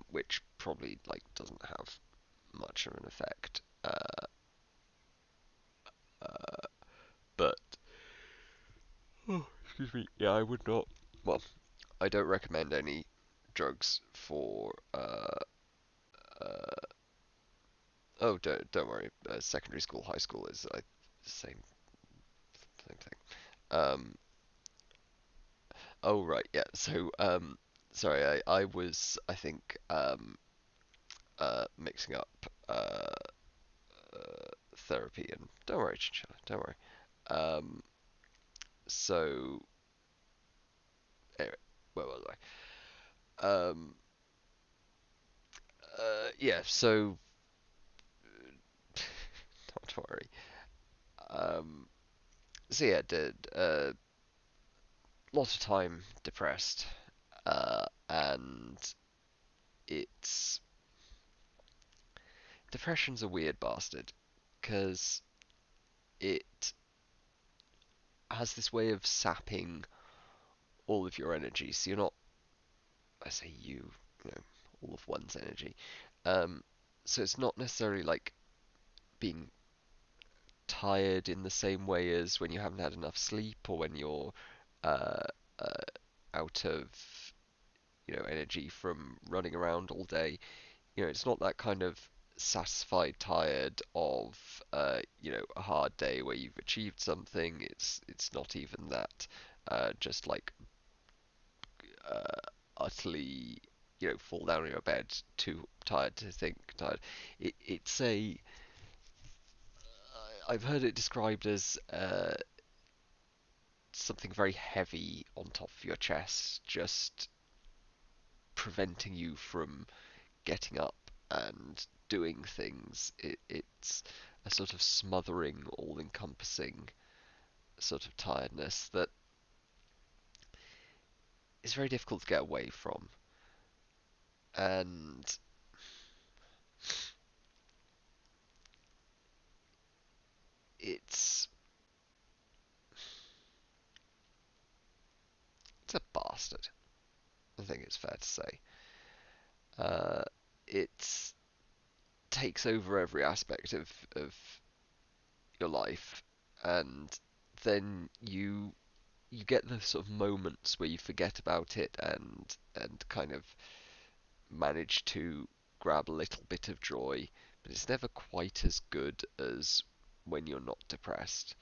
which probably like doesn't have much of an effect. But oh, excuse me. Yeah, I would not. Well, I don't recommend any drugs for. Uh, oh, don't worry. Secondary school, high school is same thing. Um, oh right, yeah. So sorry, I was I think mixing up therapy and don't worry, Chinchilla, don't worry. Um, so anyway, where was I? Yeah. So not worry. Um, so yeah, did lots of time depressed, and it's depression's a weird bastard, because it has this way of sapping all of your energy. So you're not, I say you know, all of one's energy. Um, so it's not necessarily like being tired in the same way as when you haven't had enough sleep or when you're uh, uh, out of energy from running around all day. It's not that kind of satisfied tired of a hard day where you've achieved something. It's not even that. Just like utterly fall down in your bed too tired to think tired. It's a I've heard it described as something very heavy on top of your chest, just preventing you from getting up and doing things. It's a sort of smothering, all-encompassing sort of tiredness that is very difficult to get away from. And it's it's a bastard. I think it's fair to say. Uh, it takes over every aspect of your life, and then you get the sort of moments where you forget about it and kind of manage to grab a little bit of joy, but it's never quite as good as when you're not depressed.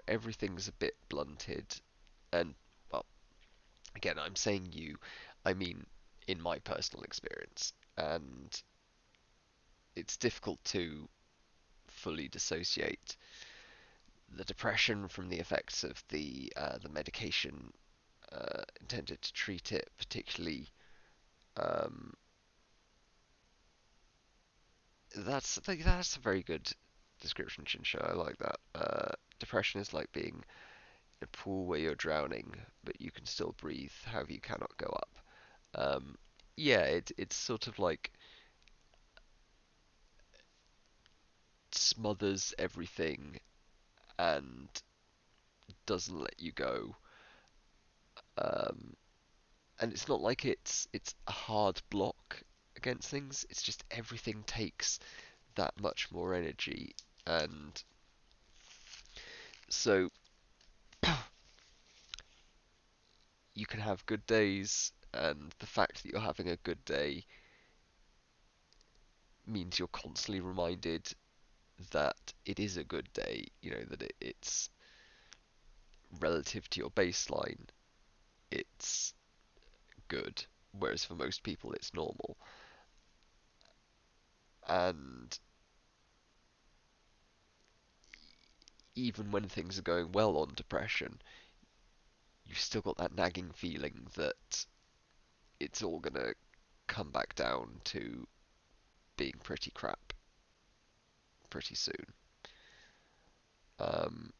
Everything's a bit blunted, and well, again, I'm saying I mean in my personal experience, and it's difficult to fully dissociate the depression from the effects of the medication intended to treat it, particularly. Um, that's a very good description, Chinsha. I like that. Depression is like being in a pool where you're drowning, but you can still breathe. However, you cannot go up. Um, yeah, it's sort of like smothers everything and doesn't let you go. Um, and it's not like it's a hard block against things. It's just everything takes that much more energy, and so you can have good days, and the fact that you're having a good day means you're constantly reminded that it is a good day. That it's relative to your baseline, it's good, whereas for most people it's normal. And even when things are going well on depression, you've still got that nagging feeling that it's all gonna come back down to being pretty crap pretty soon. Um,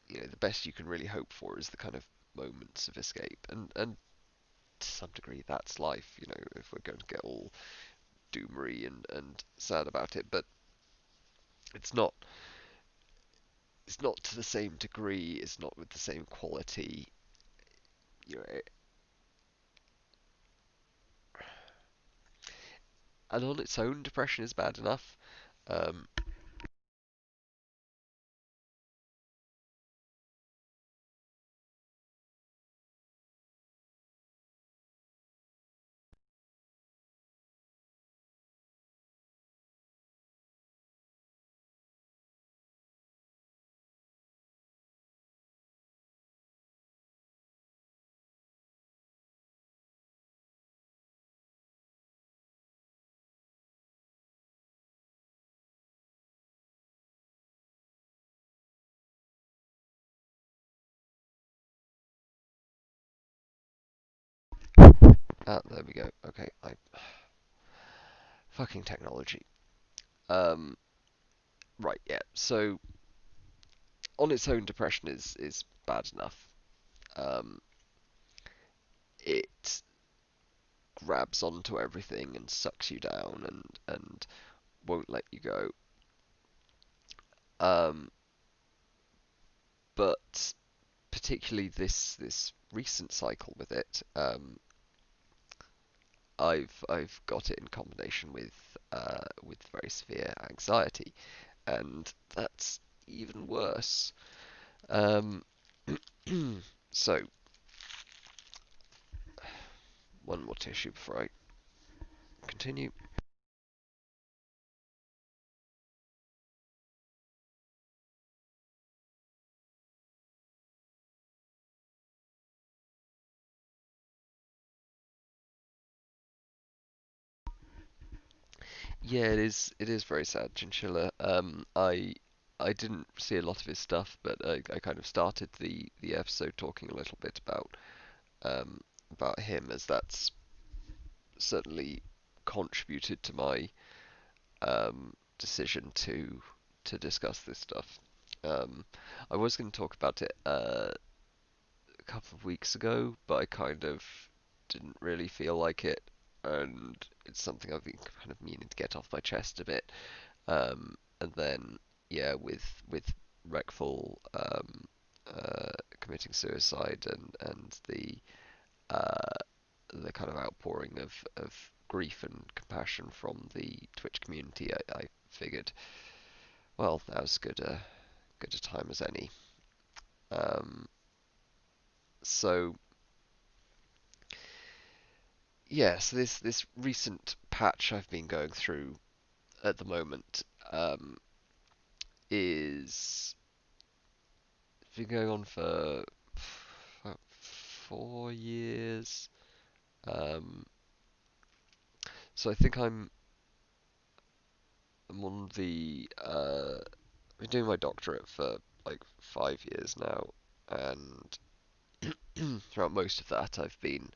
the best you can really hope for is the kind of moments of escape, and to some degree that's life. If we're going to get all doomery and sad about it, but it's not it's not to the same degree. It's not with the same quality. You know, and on its own, depression is bad enough. Um, there we go. Okay, I fucking technology. Um, right, yeah. So on its own, depression is bad enough. Um, it grabs onto everything and sucks you down and won't let you go. Um, but particularly this recent cycle with it, I've got it in combination with very severe anxiety, and that's even worse. Um, so one more tissue before I continue. Yeah, it is. It is very sad, Chinchilla. I didn't see a lot of his stuff, but I kind of started the episode talking a little bit um, about him, as that's certainly contributed to my decision to discuss this stuff. Um, I was going to talk about it a couple of weeks ago, but I kind of didn't really feel like it, and it's something I've been kind of meaning to get off my chest a bit. And then, yeah, with Reckful committing suicide, and uh, the kind of outpouring of grief and compassion from the Twitch community, I figured, well, that was good a time as any. Um, so yeah, so this recent patch I've been going through at the moment um, is been going on for about 4 years. Um, so I think I'm on the I've been doing my doctorate for like 5 years now, and throughout most of that I've been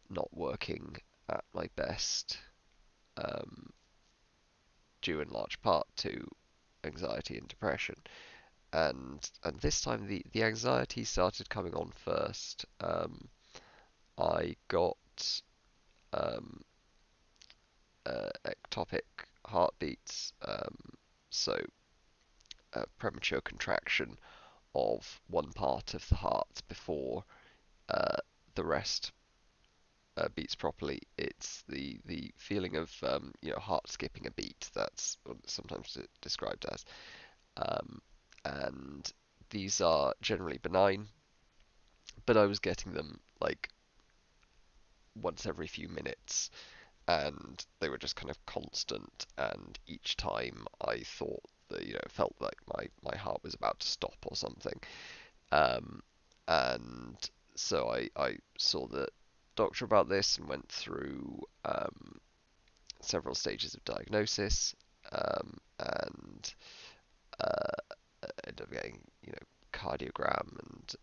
not working at my best, um, due in large part to anxiety and depression. And this time the anxiety started coming on first. I got um, ectopic heartbeats, so a premature contraction of one part of the heart before uh, the rest beats properly. It's the feeling of heart skipping a beat. That's what it's sometimes described as. Um, and these are generally benign, but I was getting them like once every few minutes, and they were just kind of constant. And each time I thought that, it felt like my heart was about to stop or something. Um, and so I saw the doctor about this and went through several stages of diagnosis, and ended up getting, cardiogram and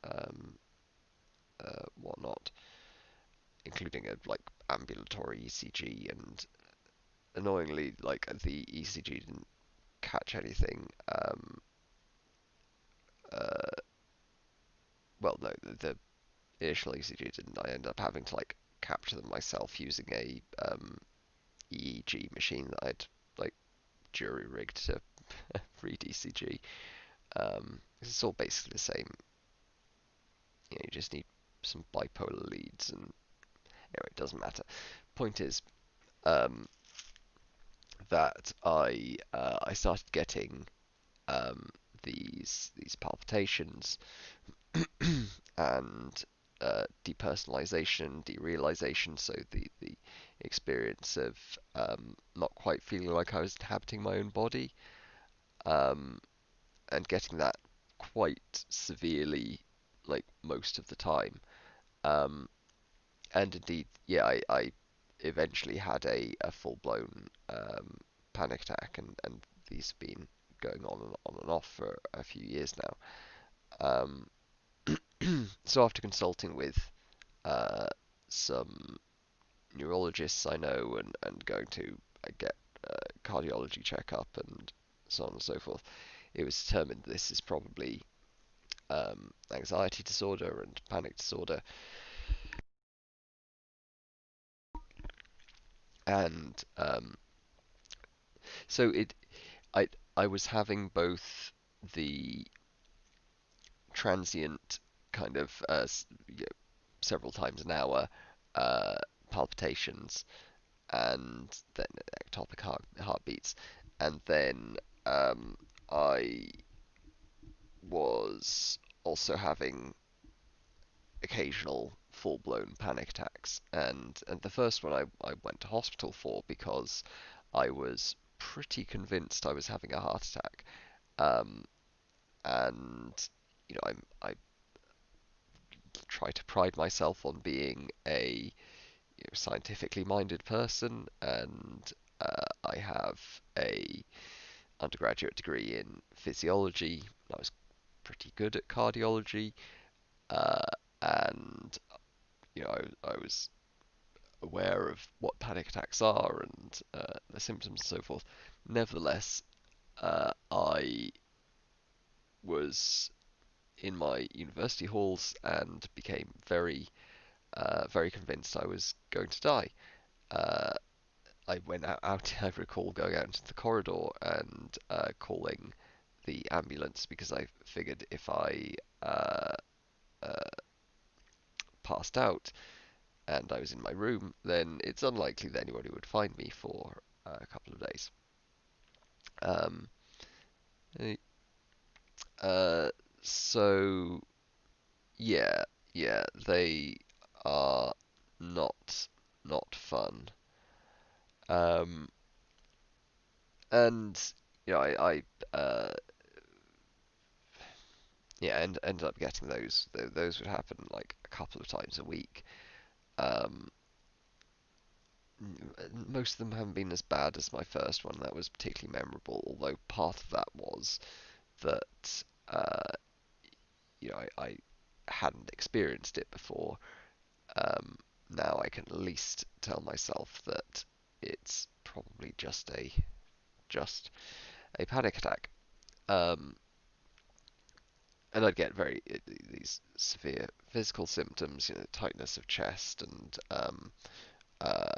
whatnot, including a like ambulatory ECG. And annoyingly, like the ECG didn't catch anything. Uh, well, no, the initial ECG didn't. I ended up having to like capture them myself using a EEG machine that I'd like jury rigged to read ECG. It's all basically the same. You just need some bipolar leads, and anyway, it doesn't matter. Point is, um, that I started getting um, these palpitations and depersonalization, derealization. So the experience of not quite feeling like I was inhabiting my own body, um, and getting that quite severely, like most of the time. Um, and indeed, yeah, I eventually had a full blown panic attack, and these have been going on and off for a few years now. Um, so after consulting with uh, some neurologists I know, and going to get a cardiology checkup and so on and so forth, it was determined this is probably anxiety disorder and panic disorder. And so I I was having both the transient kind of several times an hour uh, palpitations, and then ectopic heartbeats, and then I was also having occasional full-blown panic attacks, and the first one I went to hospital for because I was pretty convinced I was having a heart attack. Um, and I try to pride myself on being a scientifically minded person, and I have a undergraduate degree in physiology. I was pretty good at cardiology, uh, and I was aware of what panic attacks are and the symptoms and so forth. Nevertheless, I was in my university halls and became very convinced I was going to die. Uh, I went out, I recall going out into the corridor and calling the ambulance because I figured if I uh, passed out and I was in my room, then it's unlikely that anybody would find me for a couple of days. Um, eh, uh, so yeah, yeah, they are not fun. Um, and I yeah, and ended up getting those. Those would happen like a couple of times a week. Um, Most of them haven't been as bad as my first one. That was particularly memorable. Although part of that was that I hadn't experienced it before. Um, Now I can at least tell myself that it's probably just a panic attack. Um, and I'd get these severe physical symptoms, tightness of chest and uh,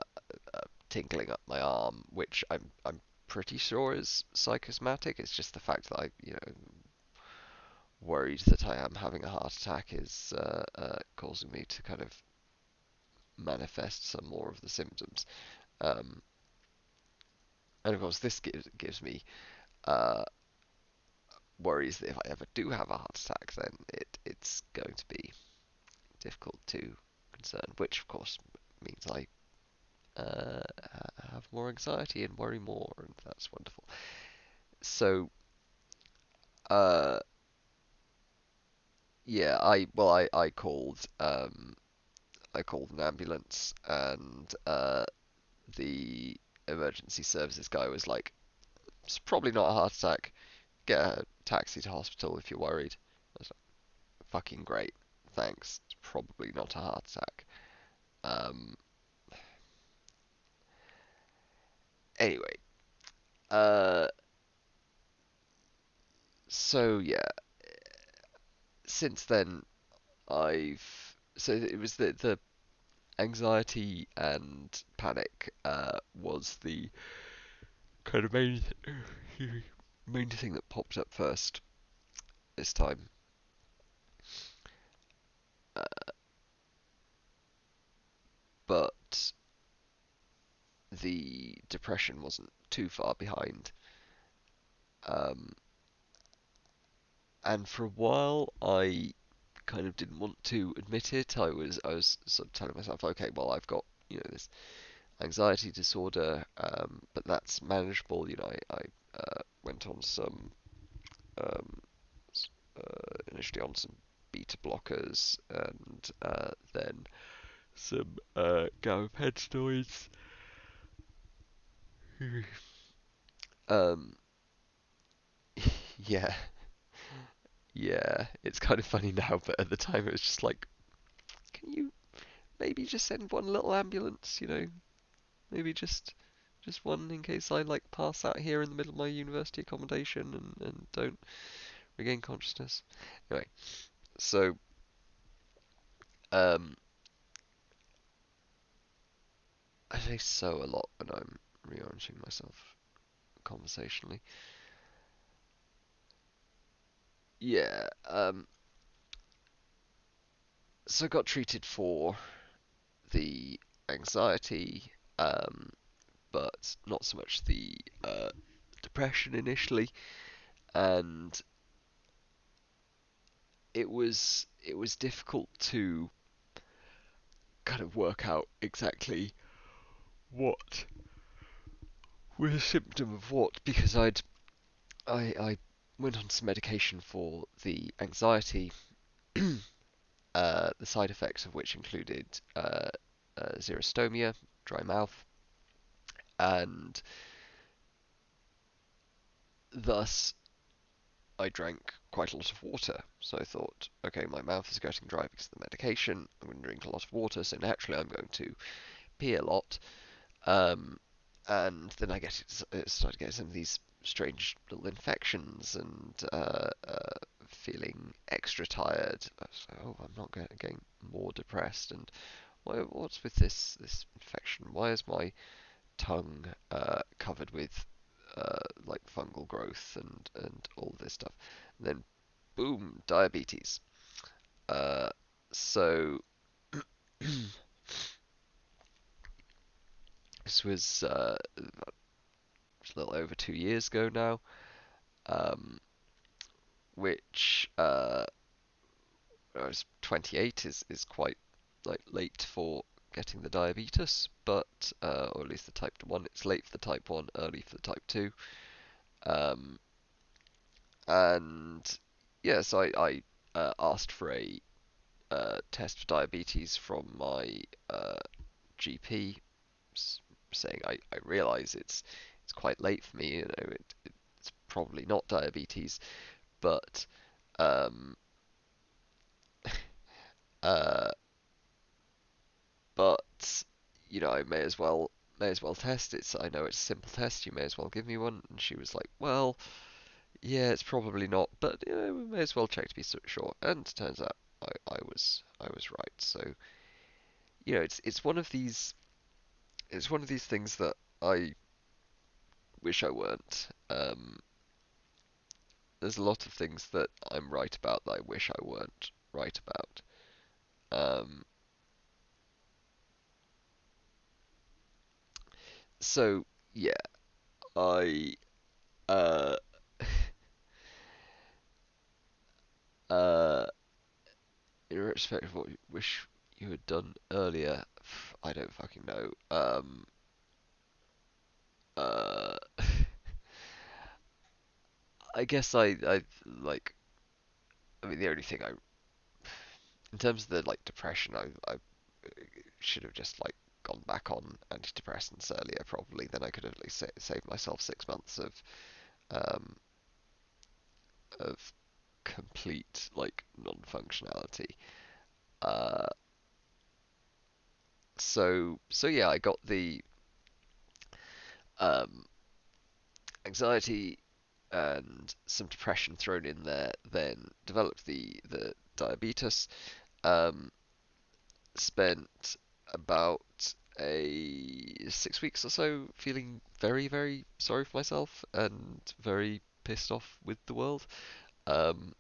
tingling up my arm, which I'm pretty sure is psychosomatic. It's just the fact that I worried that I am having a heart attack is causing me to kind of manifest some more of the symptoms. Um, and of course, this gives me uh, worries that if I ever do have a heart attack, then it's going to be difficult to concern, which of course means I have more anxiety and worry more, and that's wonderful. So, uh, yeah, I called an ambulance, and the emergency services guy was like, "It's probably not a heart attack. Get a taxi to hospital if you're worried." I was like, "Fucking great, thanks. It's probably not a heart attack." Um, anyway, uh, so yeah, since then so it was the anxiety and panic was the kind of main thing that popped up first this time. But the depression wasn't too far behind. Um, and for a while, I kind of didn't want to admit it. I was sort of telling myself, okay, well, I've got this anxiety disorder, but that's manageable. I went on some um, initially on some beta blockers, and then some gabapentinoids. um, yeah, yeah, it's kind of funny now, but at the time it was just like, can you maybe just send one little ambulance? Maybe just one in case I like pass out here in the middle of my university accommodation and don't regain consciousness. Anyway, so um, I say so a lot when I'm reorienting myself conversationally. Yeah, so I got treated for the anxiety, um, but not so much the depression initially, and it was difficult to kind of work out exactly what was a symptom of what, because I went on some medication for the anxiety, the side effects of which included xerostomia, dry mouth, and thus I drank quite a lot of water. So I thought, okay, my mouth is getting dry because of the medication. I'm going to drink a lot of water, so naturally I'm going to pee a lot. Um, and then started getting some of these strange little infections and feeling extra tired. I was like, oh, I'm not getting more depressed. And what's with this infection? Why is my tongue covered with like fungal growth and all this stuff? And then boom, diabetes. Uh, so this was a little over 2 years ago now, um, which I was 28 is quite like late for getting the diabetes, but or at least the type 1. It's late for the type 1, early for the type 2. Um, and yes, I asked for a test for diabetes from my GP, saying I realise it's quite late for me. It's probably not diabetes, but um, uh, but I may as well test it. So I know it's a simple test. You may as well give me one. And she was like, well, yeah, it's probably not, but we may as well check to be sure. And it turns out I was right. So it's one of these things that I wish I weren't. There's a lot of things that I'm right about that I wish I weren't right about. Um, so yeah, I uh uh in respect of what you wish you had done earlier, I don't fucking know. Uh, I guess I like. I mean, the only thing in terms of the like depression, I should have just like gone back on antidepressants earlier. Probably then I could have at least saved myself 6 months um of complete like non-functionality. Uh, so yeah, I got the um anxiety and some depression thrown in there, then developed the diabetes. Um, Spent about a 6 weeks or so feeling very, very sorry for myself and very pissed off with the world. Um,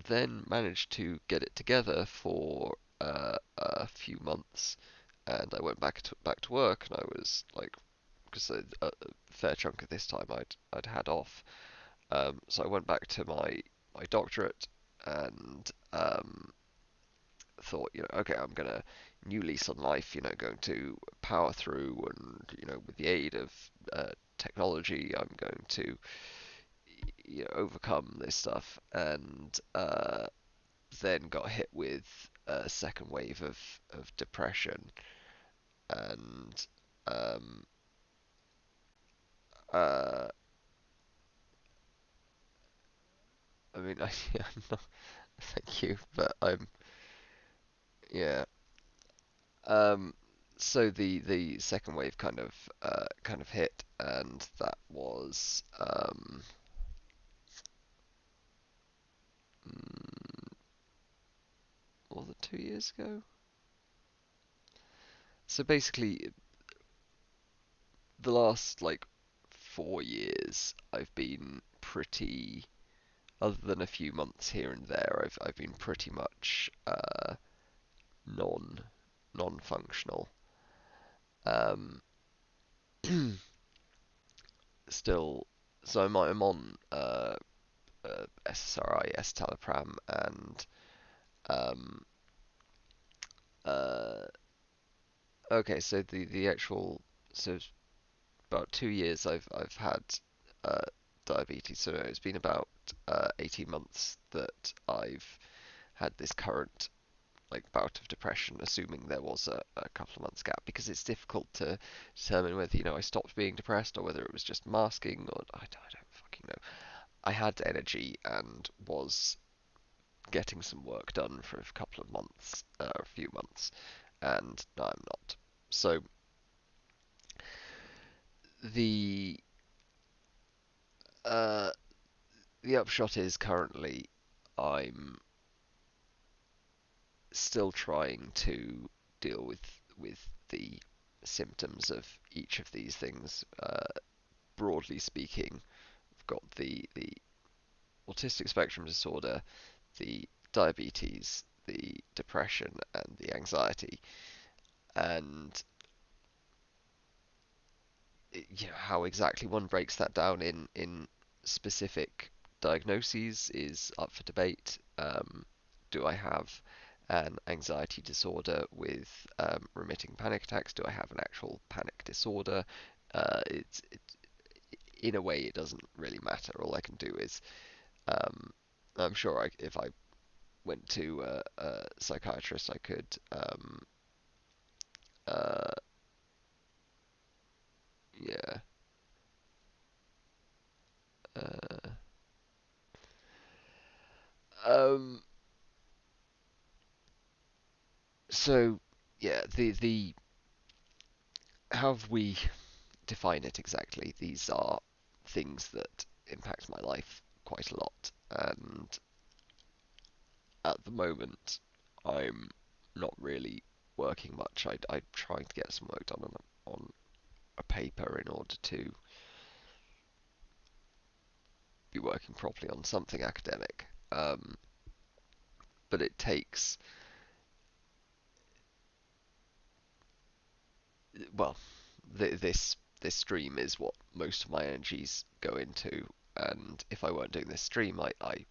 then managed to get it together for a few months, and I went back to work, and I was like, because a fair chunk of this time I'd had off. So I went back to my doctorate and thought, okay, I'm gonna new lease on life, going to power through, and with the aid of technology, I'm going to overcome this stuff, and then got hit with a second wave of depression, and um, uh, I mean, I'm not, thank you, but yeah. Um, so the second wave kind of hit, and that was mm, more than 2 years ago. So basically, the last like 4 years, I've been pretty, other than a few months here and there, I've been pretty much non non-functional. Um, Still, so I'm on SSRI, escitalopram, and um, uh, okay, so the actual, so about 2 years I've had uh, diabetes. So it's been about 18 months that I've had this current like bout of depression, assuming there was a couple of months gap, because it's difficult to determine whether I stopped being depressed or whether it was just masking, or I don't fucking know. I had energy and was getting some work done for a couple of months, a few months, and now I'm not. So the uh, the upshot is currently I'm still trying to deal with the symptoms of each of these things. Broadly speaking, I've got the autistic spectrum disorder, the diabetes, the depression, and the anxiety. And how exactly one breaks that down in specific diagnoses is up for debate. Do I have an anxiety disorder with remitting panic attacks? Do I have an actual panic disorder? It, in a way, it doesn't really matter. All I can do is, um, I'm sure if I went to a psychiatrist, I could, uh, yeah, uh, um, so yeah, the how have we define it exactly? These are things that impact my life quite a lot, and at the moment, I'm not really working much. I'm trying to get some work done on a paper in order to be working properly on something academic. But it takes, well, this stream is what most of my energies go into, and if I weren't doing this stream, I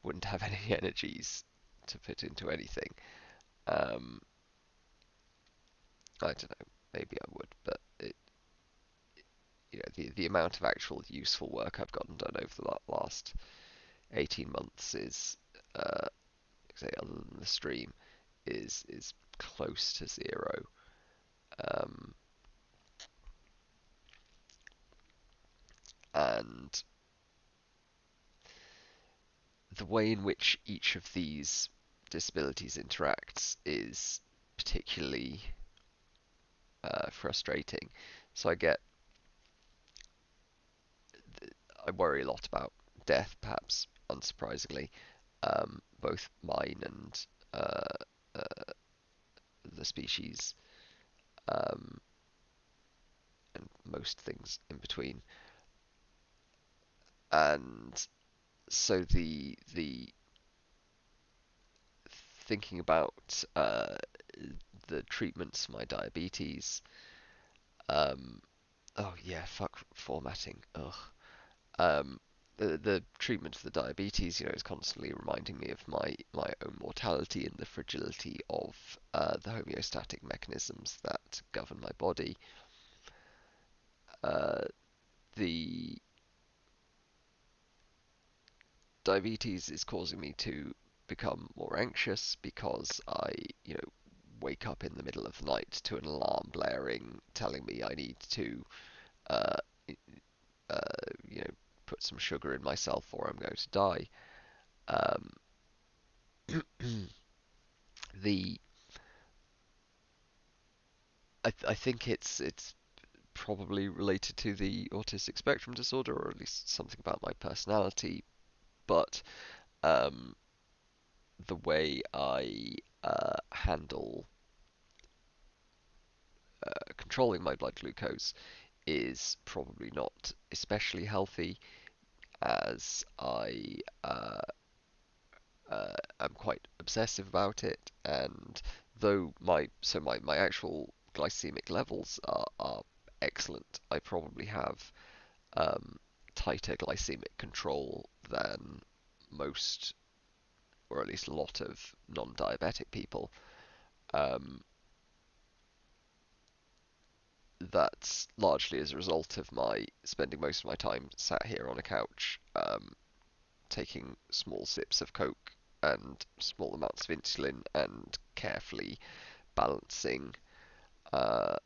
wouldn't have any energies to put into anything. Um, I don't know, maybe I would, but the amount of actual useful work I've gotten done over the last 18 months is, uh, say, other than the stream, is close to zero. Um, and the way in which each of these disabilities interacts is particularly frustrating. So I worry a lot about death, perhaps unsurprisingly, both mine and uh, uh, the species, um, and most things in between. And so the thinking about the treatments for my diabetes. Um, oh yeah, fuck formatting. Ugh. The treatment for the diabetes, is constantly reminding me of my own mortality and the fragility of the homeostatic mechanisms that govern my body. Uh, the diabetes is causing me to become more anxious because I wake up in the middle of the night to an alarm blaring telling me I need to, uh, uh, you know, put some sugar in myself or I'm going to die. Um, the I think it's probably related to the autistic spectrum disorder, or at least something about my personality. But um, the way I handle controlling my blood glucose is probably not especially healthy, as I am quite obsessive about it, and though my actual glycemic levels are excellent. I probably have um, tighter glycemic control than most, or at least a lot of non-diabetic people. Um, that's largely as a result of my spending most of my time sat here on a couch, taking small sips of Coke and small amounts of insulin and carefully balancing uh,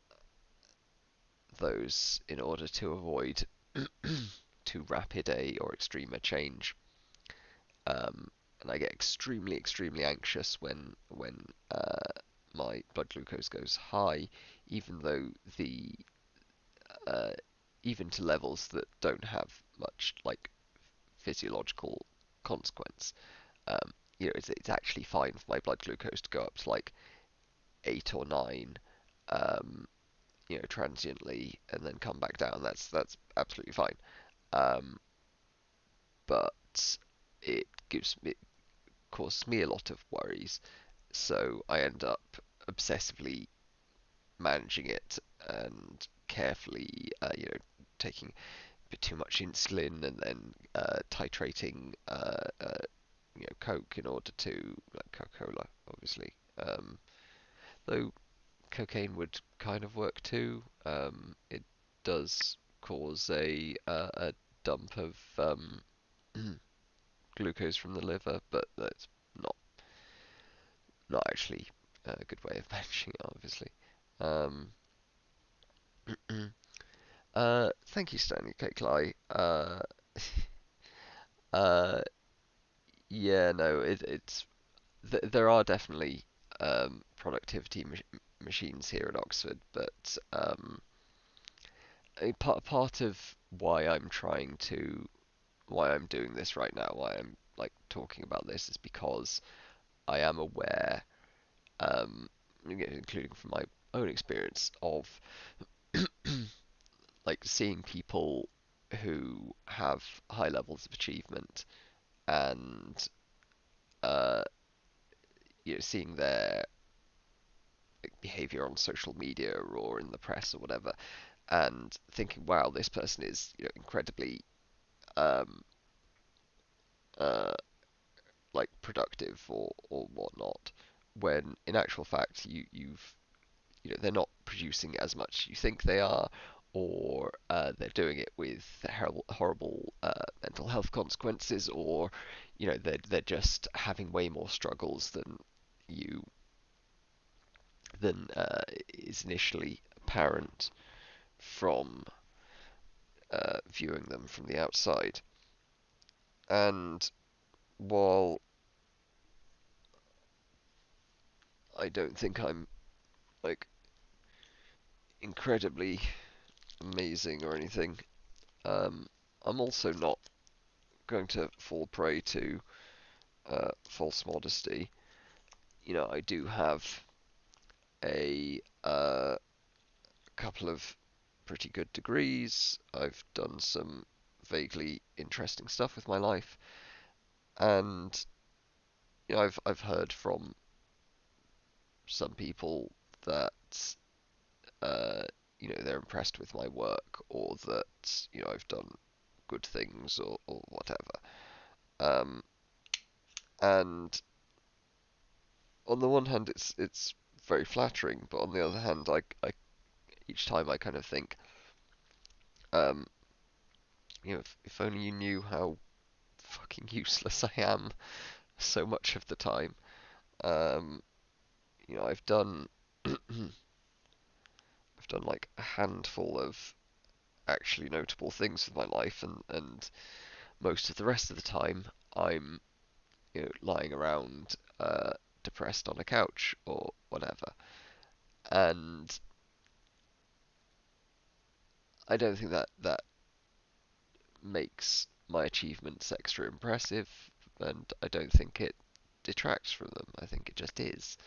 those in order to avoid too rapid a or extreme a change. And I get extremely anxious when my blood glucose goes high, even though the uh, even to levels that don't have much like physiological consequence. It's actually fine for my blood glucose to go up to like 8 or 9, um, transiently, and then come back down. That's absolutely fine. Um, but it causes me a lot of worries, so I end up obsessively managing it and carefully, taking a bit too much insulin and then titrating, Coke in order to, like Coca-Cola, obviously. Though cocaine would kind of work too. It does cause a dump of glucose from the liver, but that's not not actually a good way of managing it, obviously. Um, Thank you, Stanley Cly. Uh, yeah, no, it's there are definitely productivity machines here at Oxford, but a part of why I'm doing this right now, why I'm like talking about this, is because I am aware, including from my own experience, of like seeing people who have high levels of achievement and uh, seeing their behavior on social media or in the press or whatever, and thinking, wow, this person is incredibly um, uh, like productive or whatnot, when in actual fact they're not producing as much as you think they are, or they're doing it with horrible mental health consequences, or they're just having way more struggles you than is initially apparent from viewing them from the outside. And while I don't think I'm like incredibly amazing or anything, um, I'm also not going to fall prey to false modesty. I do have a couple of pretty good degrees. I've done some vaguely interesting stuff with my life, and I've heard from some people that uh, they're impressed with my work, or that I've done good things, or whatever. Um, and on the one hand, it's very flattering, but on the other hand, I each time I kind of think, um, if only you knew how fucking useless I am so much of the time. Um, I've done I've done like a handful of actually notable things with my life, and most of the rest of the time I'm lying around depressed on a couch or whatever. And I don't think that makes my achievements extra impressive, and I don't think it detracts from them. I think it just is.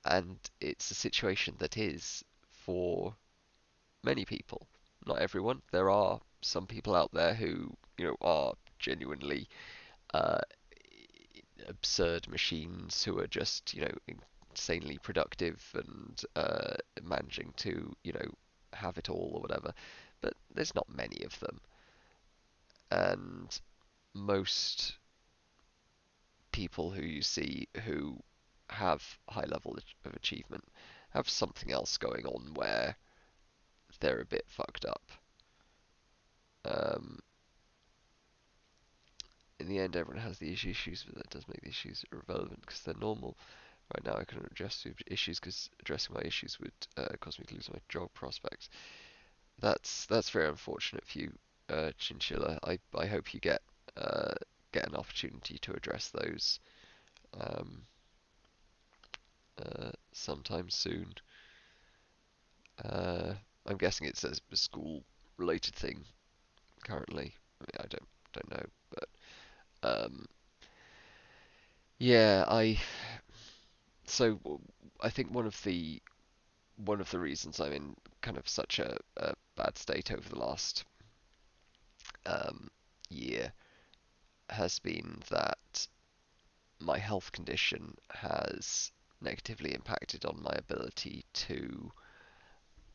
And it's a situation that is for many people. Not everyone. There are some people out there who, are genuinely uh, absurd machines who are just, insanely productive and managing to, have it all or whatever. But there's not many of them, and most people who you see who have high level of achievement have something else going on where they're a bit fucked up. Um, in the end, everyone has the issues, but that does make the issues irrelevant because they're normal. Right now, I can address the issues because addressing my issues would cause me to lose my job prospects. That's very unfortunate for you, Chinchilla. I hope you get an opportunity to address those um, sometime soon. Uh, I'm guessing it's a school-related thing currently. I mean, I don't know, but yeah, so I think one of the reasons I'm in kind of such a bad state over the last um, year has been that my health condition has negatively impacted on my ability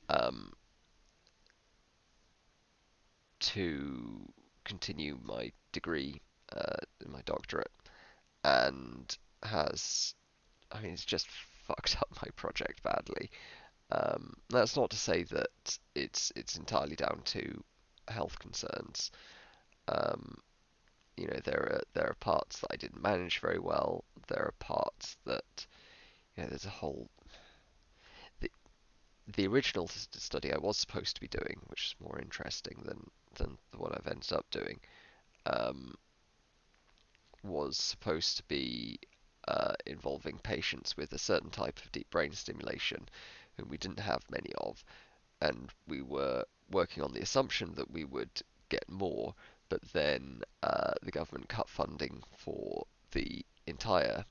um, to continue my degree, my doctorate, and has, I mean, it's just fucked up my project badly. That's not to say that it's entirely down to health concerns. Um, there are parts that I didn't manage very well. There are parts that, there's a whole the, the original study I was supposed to be doing, which is more interesting than what I've ended up doing, um, was supposed to be involving patients with a certain type of deep brain stimulation, whom we didn't have many of, and we were working on the assumption that we would get more, but then the government cut funding for the entire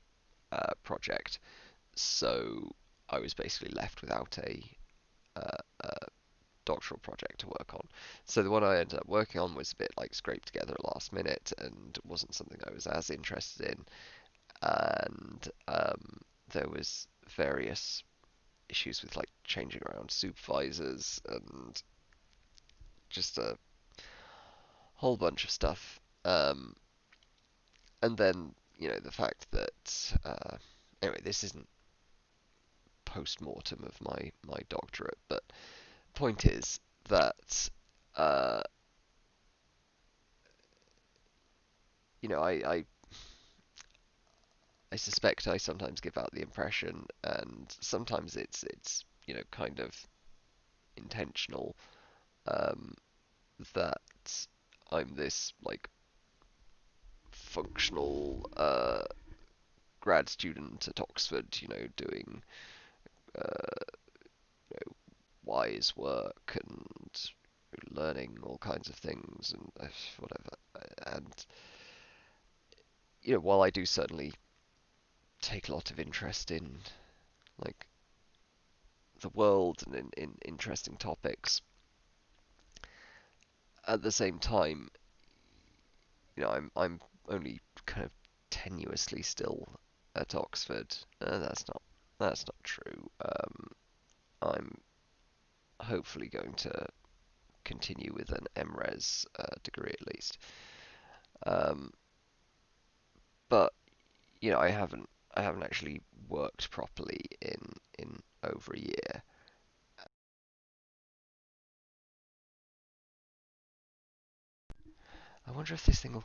project, so I was basically left without a doctoral project to work on. So the one I ended up working on was a bit like scraped together at last minute and wasn't something I was as interested in. And there was various issues with like changing around supervisors and just a whole bunch of stuff. And then the fact that anyway, this isn't post mortem of my doctorate, but point is that uh, I suspect I sometimes give out the impression, and sometimes it's kind of intentional, um, that I'm this like functional grad student at Oxford, doing uh, wise work and learning all kinds of things and whatever. And while I do certainly take a lot of interest in like the world and in interesting topics, at the same time, I'm only kind of tenuously still at Oxford. That's not true. I'm hopefully going to continue with an MRes degree at least. Um, but I haven't actually worked properly in over a year. I wonder if this thing will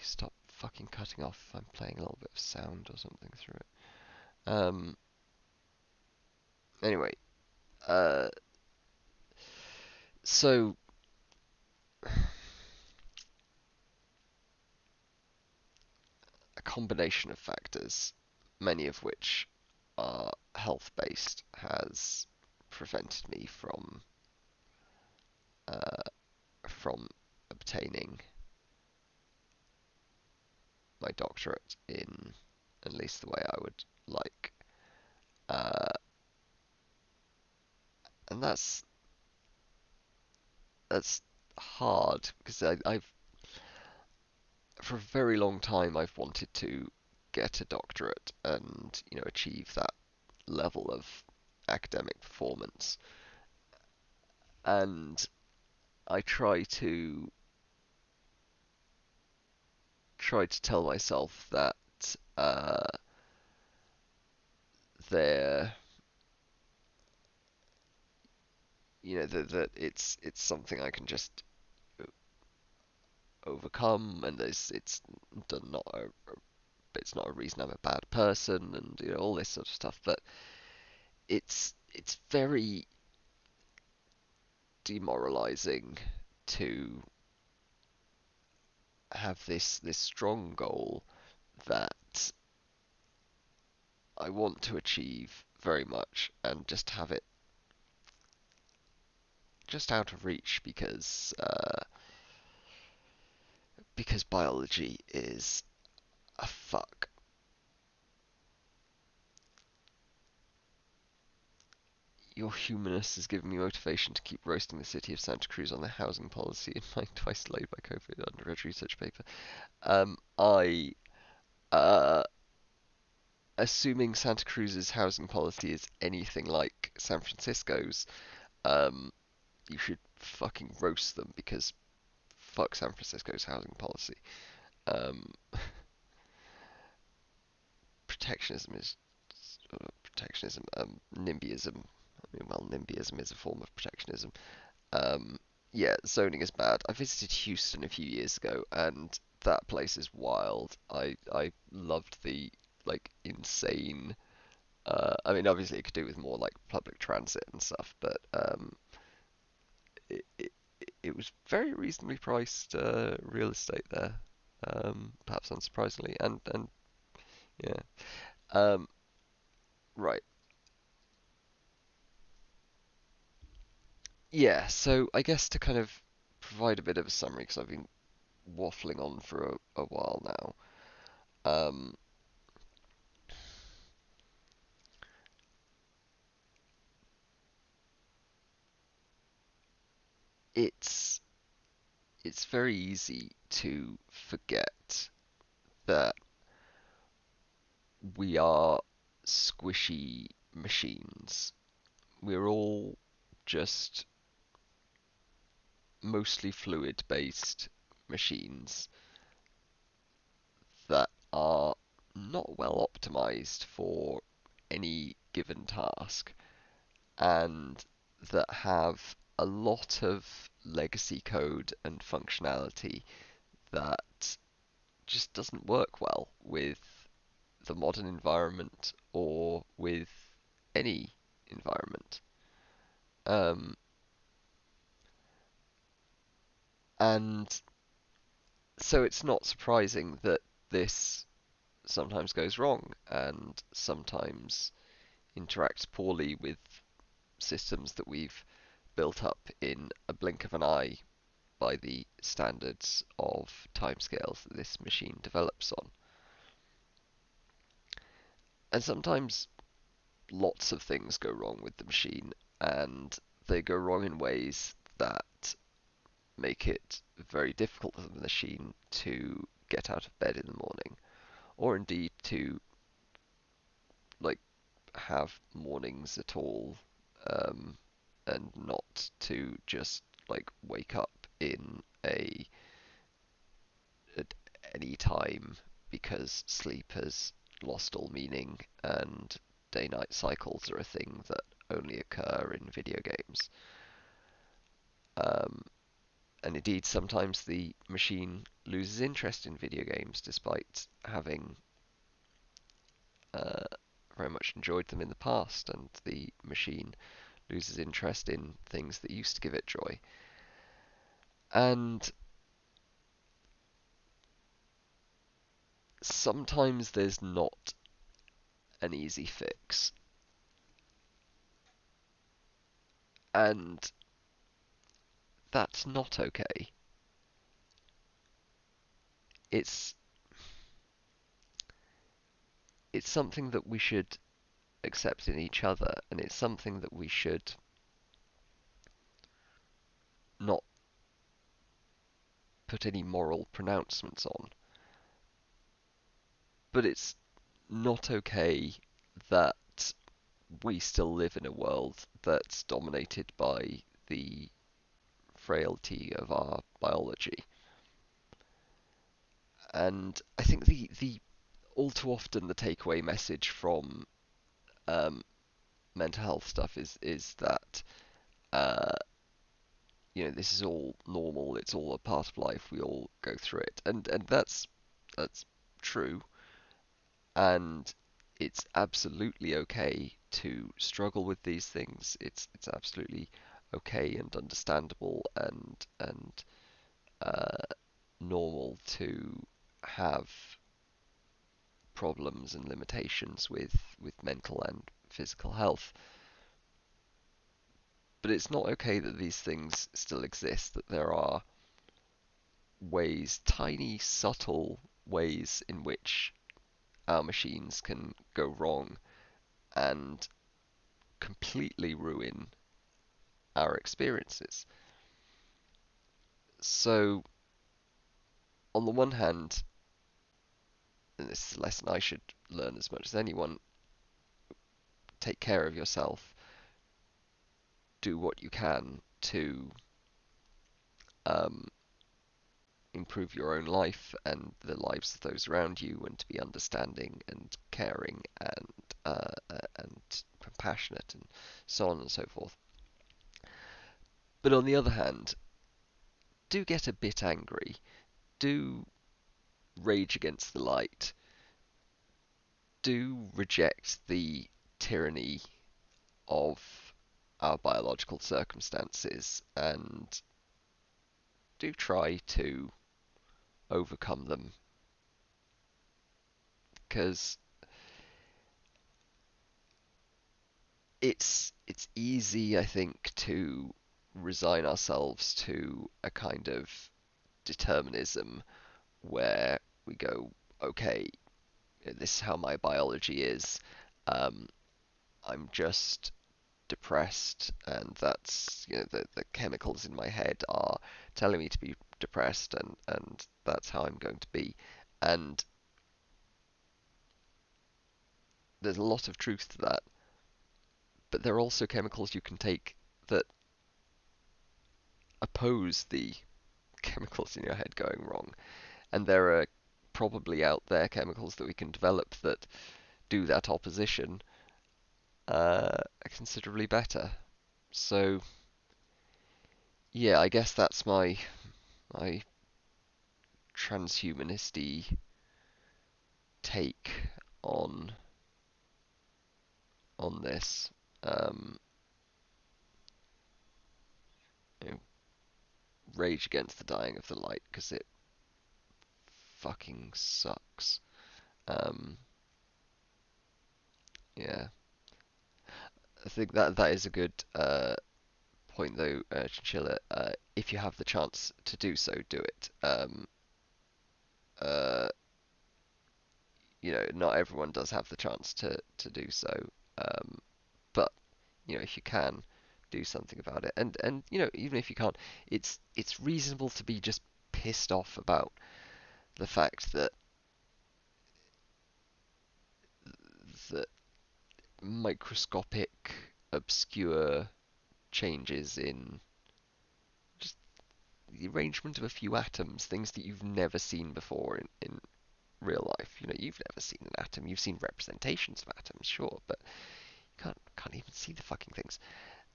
stop fucking cutting off if I'm playing a little bit of sound or something through it. Anyway, uh, so a combination of factors, many of which are health based, has prevented me uh, from obtaining my doctorate in at least the way I would like. Uh, and that's hard because I've for a very long time I've wanted to get a doctorate and, achieve that level of academic performance. And I try to tell myself that uh, they're that it's something I can just overcome, and it's not it's not a reason I'm a bad person, and all this sort of stuff. But it's very demoralizing to have this strong goal that I want to achieve very much, and just have it just out of reach because biology is a fuck. Your humanist has given me motivation to keep roasting the city of Santa Cruz on their housing policy in my twice delayed by COVID undergrad research paper. I assuming Santa Cruz's housing policy is anything like San Francisco's, um, you should fucking roast them, because fuck San Francisco's housing policy. Um, protectionism is protectionism. NIMBYism. I mean, well, NIMBYism is a form of protectionism. Um, yeah, zoning is bad. I visited Houston a few years ago, and that place is wild. I loved the insane. I mean, obviously, it could do with more like public transit and stuff, but it, it it was very reasonably priced real estate there. Perhaps unsurprisingly, and yeah. Um, right. Yeah. So I guess to kind of provide a bit of a summary, because I've been waffling on for a while now. Um, it's it's very easy to forget that we are squishy machines. We're all just mostly fluid based machines that are not well optimized for any given task, and that have a lot of legacy code and functionality that just doesn't work well with the modern environment or with any environment. Um, and so it's not surprising that this sometimes goes wrong and sometimes interacts poorly with systems that we've built up in a blink of an eye by the standards of timescales that this machine develops on. And sometimes lots of things go wrong with the machine, and they go wrong in ways that make it very difficult for the machine to get out of bed in the morning, or indeed to like have mornings at all, um, and not to just wake up in at any time, because sleep has lost all meaning and day-night cycles are a thing that only occur in video games. Um, and indeed, sometimes the machine loses interest in video games despite having uh, very much enjoyed them in the past, and the machine loses interest in things that used to give it joy. And sometimes there's not an easy fix. And that's not okay. It's it's something that we should accept in each other, and it's something that we should not put any moral pronouncements on. But it's not okay that we still live in a world that's dominated by the frailty of our biology. And I think the all too often the takeaway message from um, mental health stuff is that uh, this is all normal. It's all a part of life. We all go through it, and that's true. And it's absolutely okay to struggle with these things. It's absolutely okay and understandable and uh, normal to have problems and limitations with mental and physical health. But it's not okay that these things still exist, that there are ways, tiny, subtle ways in which our machines can go wrong and completely ruin our experiences. So, on the one hand, and this is a lesson I should learn as much as anyone, take care of yourself, do what you can to um, improve your own life and the lives of those around you, and to be understanding and caring and compassionate and so on and so forth. But on the other hand, do get a bit angry, do rage against the light, do reject the tyranny of our biological circumstances, and do try to overcome them, because it's easy, I think, to resign ourselves to a kind of determinism where we go, okay, this is how my biology is. Um, I'm just depressed, and that's the chemicals in my head are telling me to be depressed, and that's how I'm going to be. And there's a lot of truth to that, but there are also chemicals you can take that oppose the chemicals in your head going wrong. And there are probably out there chemicals that we can develop that do that opposition considerably better. So yeah, I guess that's my transhumanisty take on on this. Um, you know, rage against the dying of the light because it fucking sucks. Um, yeah, I think that is a good point though, Chinchilla. If you have the chance to do so, do it. Uh, not everyone does have the chance to do so. Um, but if you can, do something about it. And even if you can't, it's reasonable to be just pissed off about the fact that microscopic, obscure changes in just the arrangement of a few atoms, things that you've never seen before in real life. You've never seen an atom. You've seen representations of atoms, sure, but you can't even see the fucking things.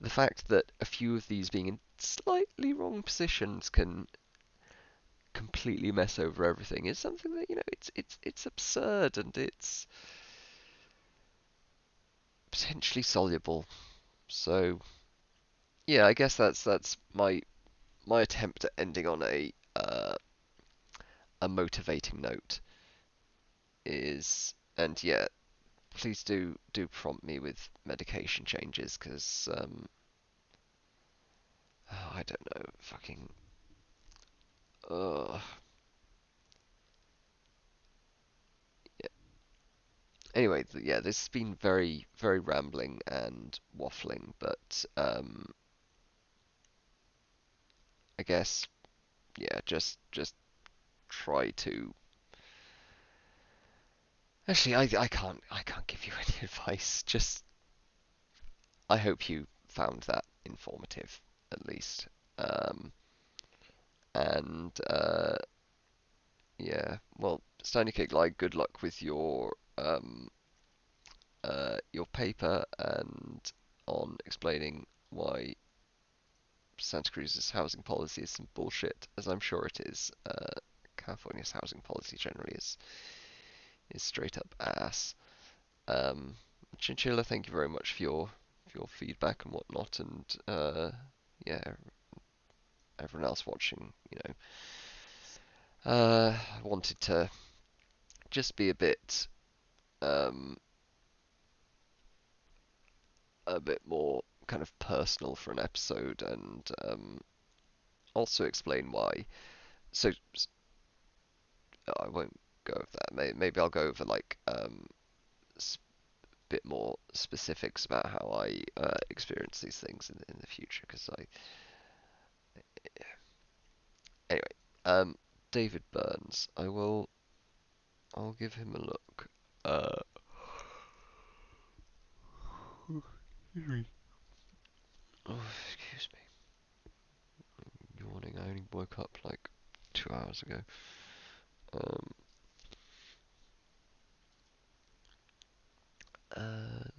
The fact that a few of these being in slightly wrong positions can completely mess over everything is something that it's absurd, and it's potentially soluble. So yeah, I guess that's my attempt at ending on a motivating note is, and yeah, please do prompt me with medication changes, because oh, I don't know, fucking uh yeah. Anyway, yeah, this has been very very rambling and waffling, but I guess yeah, just try to Actually, I can't give you any advice. Just I hope you found that informative, at least. Um, and yeah, well, Stony Cake like good luck with your paper and on explaining why Santa Cruz's housing policy is some bullshit, as I'm sure it is. California's housing policy generally is straight up ass. Um, Chinchilla, thank you very much for your feedback and whatnot, and yeah, everyone else watching, I wanted to just be um, a bit more kind of personal for an episode, and also explain why. So I won't go over that. Maybe I'll go over like a bit more specifics about how I experience these things in the future, because I anyway. Um, David Burns. I'll give him a look. Uh, excuse me. Oh, excuse me. Yawning. I only woke up like 2 hours ago. Um,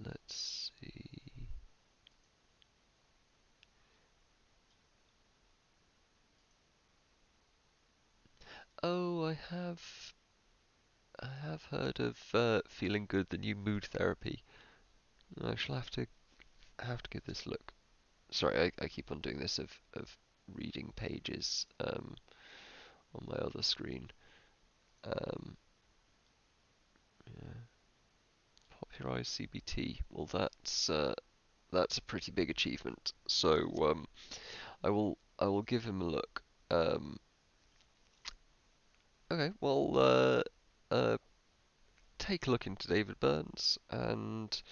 let's see. Oh, I have heard of Feeling Good, the new mood therapy. I shall have to give this a look. Sorry, I keep on doing this of reading pages on my other screen. Um, yeah. Popularized CBT. Well, that's a pretty big achievement. So I will give him a look. Um, okay, well take a look into David Burns, and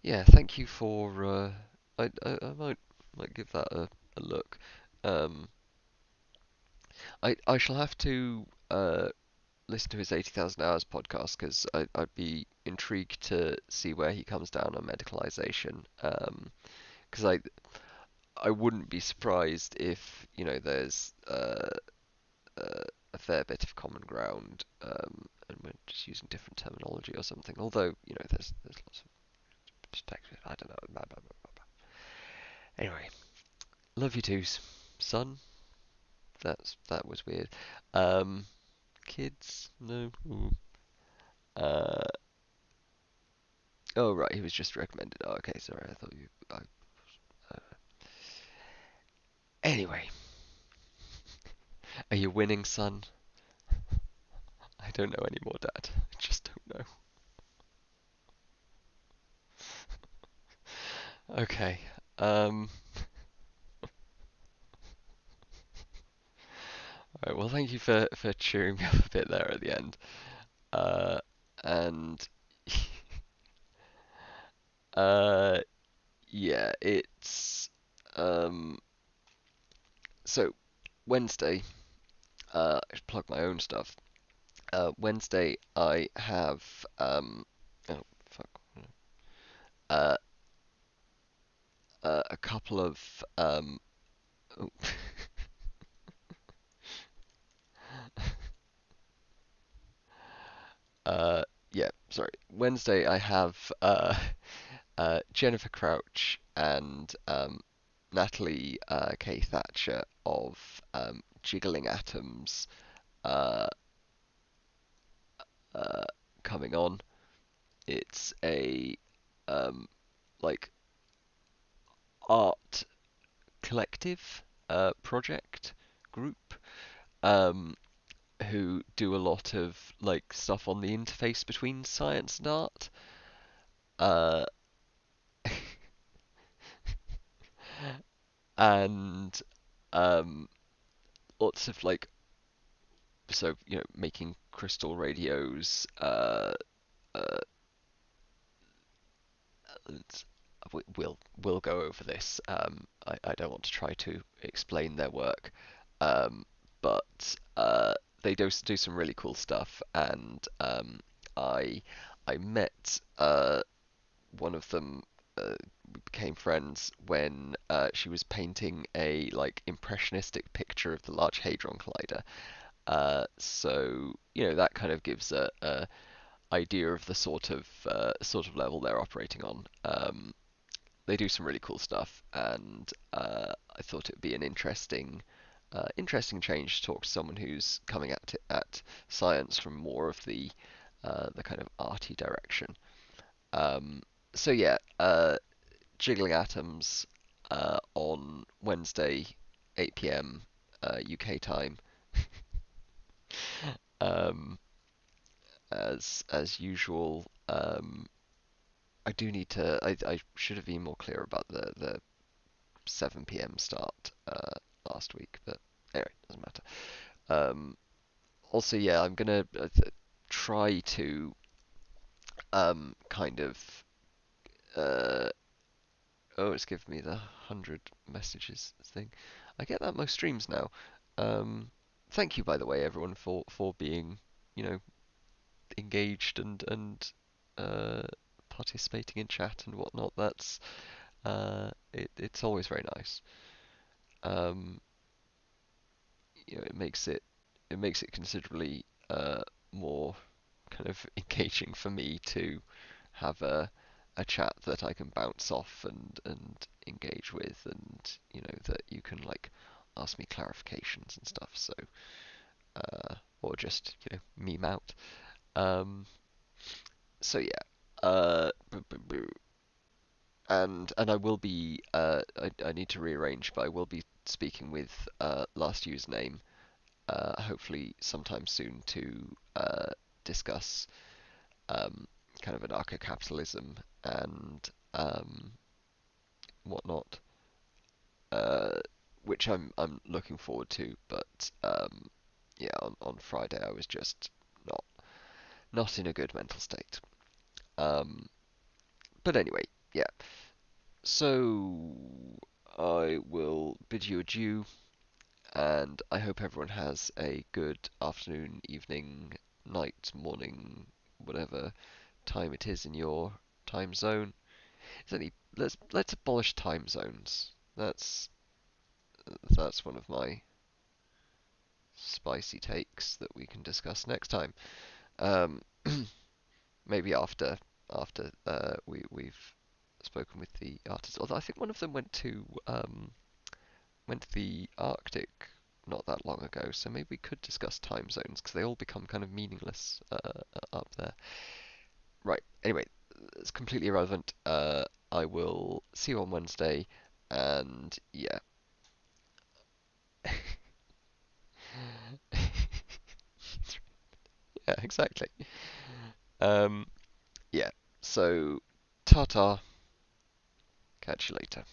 yeah, thank you for I might give that a look. Um, I shall have to listen to his 80,000 Hours podcast, because I'd be intrigued to see where he comes down on medicalization. Because I wouldn't be surprised if there's a fair bit of common ground, and we're just using different terminology or something. Although there's lots of text. I don't know. Blah, blah, blah, blah. Anyway, love you too, son. That was weird. Um, kids, no. Ooh. Uh, oh right, he was just recommended. Oh, okay, sorry. I thought you. Uh, anyway, are you winning, son? I don't know anymore, Dad. I just don't know. Okay. Um. All right. Well, thank you for cheering me up a bit there at the end. Uh. And. uh. Yeah. It's. Um. So Wednesday. I should plug my own stuff. Wednesday I have. Oh fuck. Uh. A couple of. Oh, yeah. Sorry. Wednesday I have. Jennifer Crouch and Natalie K. Thatcher of Jiggling Atoms uh, uh, coming on. It's a um, like art collective project group um, who do a lot of like stuff on the interface between science and art. Uh, and um, lots of like making crystal radios. Uh, we'll go over this. I don't want to try to explain their work, but they do some really cool stuff, and I met one of them. We became friends when she was painting a like impressionistic picture of the Large Hadron Collider. So that kind of gives a idea of the sort of level they're operating on. They do some really cool stuff, and I thought it would be an interesting change to talk to someone who's coming at science from more of the kind of arty direction. Um, so yeah, Jiggling Atoms on Wednesday, 8 p.m. UK time. Um, as usual, I do need to. I should have been more clear about the 7 p.m. start last week, but anyway, doesn't matter. Also, yeah, I'm gonna try to kind of uh, oh, it's giving me the 100 messages thing. I get that most streams now. Thank you, by the way, everyone, for being, you know, engaged and uh, participating in chat and whatnot. It's always very nice. Um, it makes it considerably more kind of engaging for me to have a chat that I can bounce off and engage with, and that you can like ask me clarifications and stuff. So or just meme out. Um, so yeah. And I will be I need to rearrange, but I will be speaking with Last Username hopefully sometime soon to discuss kind of anarcho-capitalism and whatnot, uh, which I'm looking forward to. But yeah, on Friday I was just not not in a good mental state. Um, but anyway, yeah. So I will bid you adieu, and I hope everyone has a good afternoon, evening, night, morning, whatever time it is in your time zone. Let's abolish time zones. That's one of my spicy takes that we can discuss next time. Um, maybe after we've spoken with the artists. Although I think one of them went to the Arctic not that long ago, so maybe we could discuss time zones because they all become kind of meaningless up there. Right. Anyway, it's completely irrelevant. I will see you on Wednesday, and yeah. Yeah, exactly. Um, yeah. So, ta-ta. Catch you later.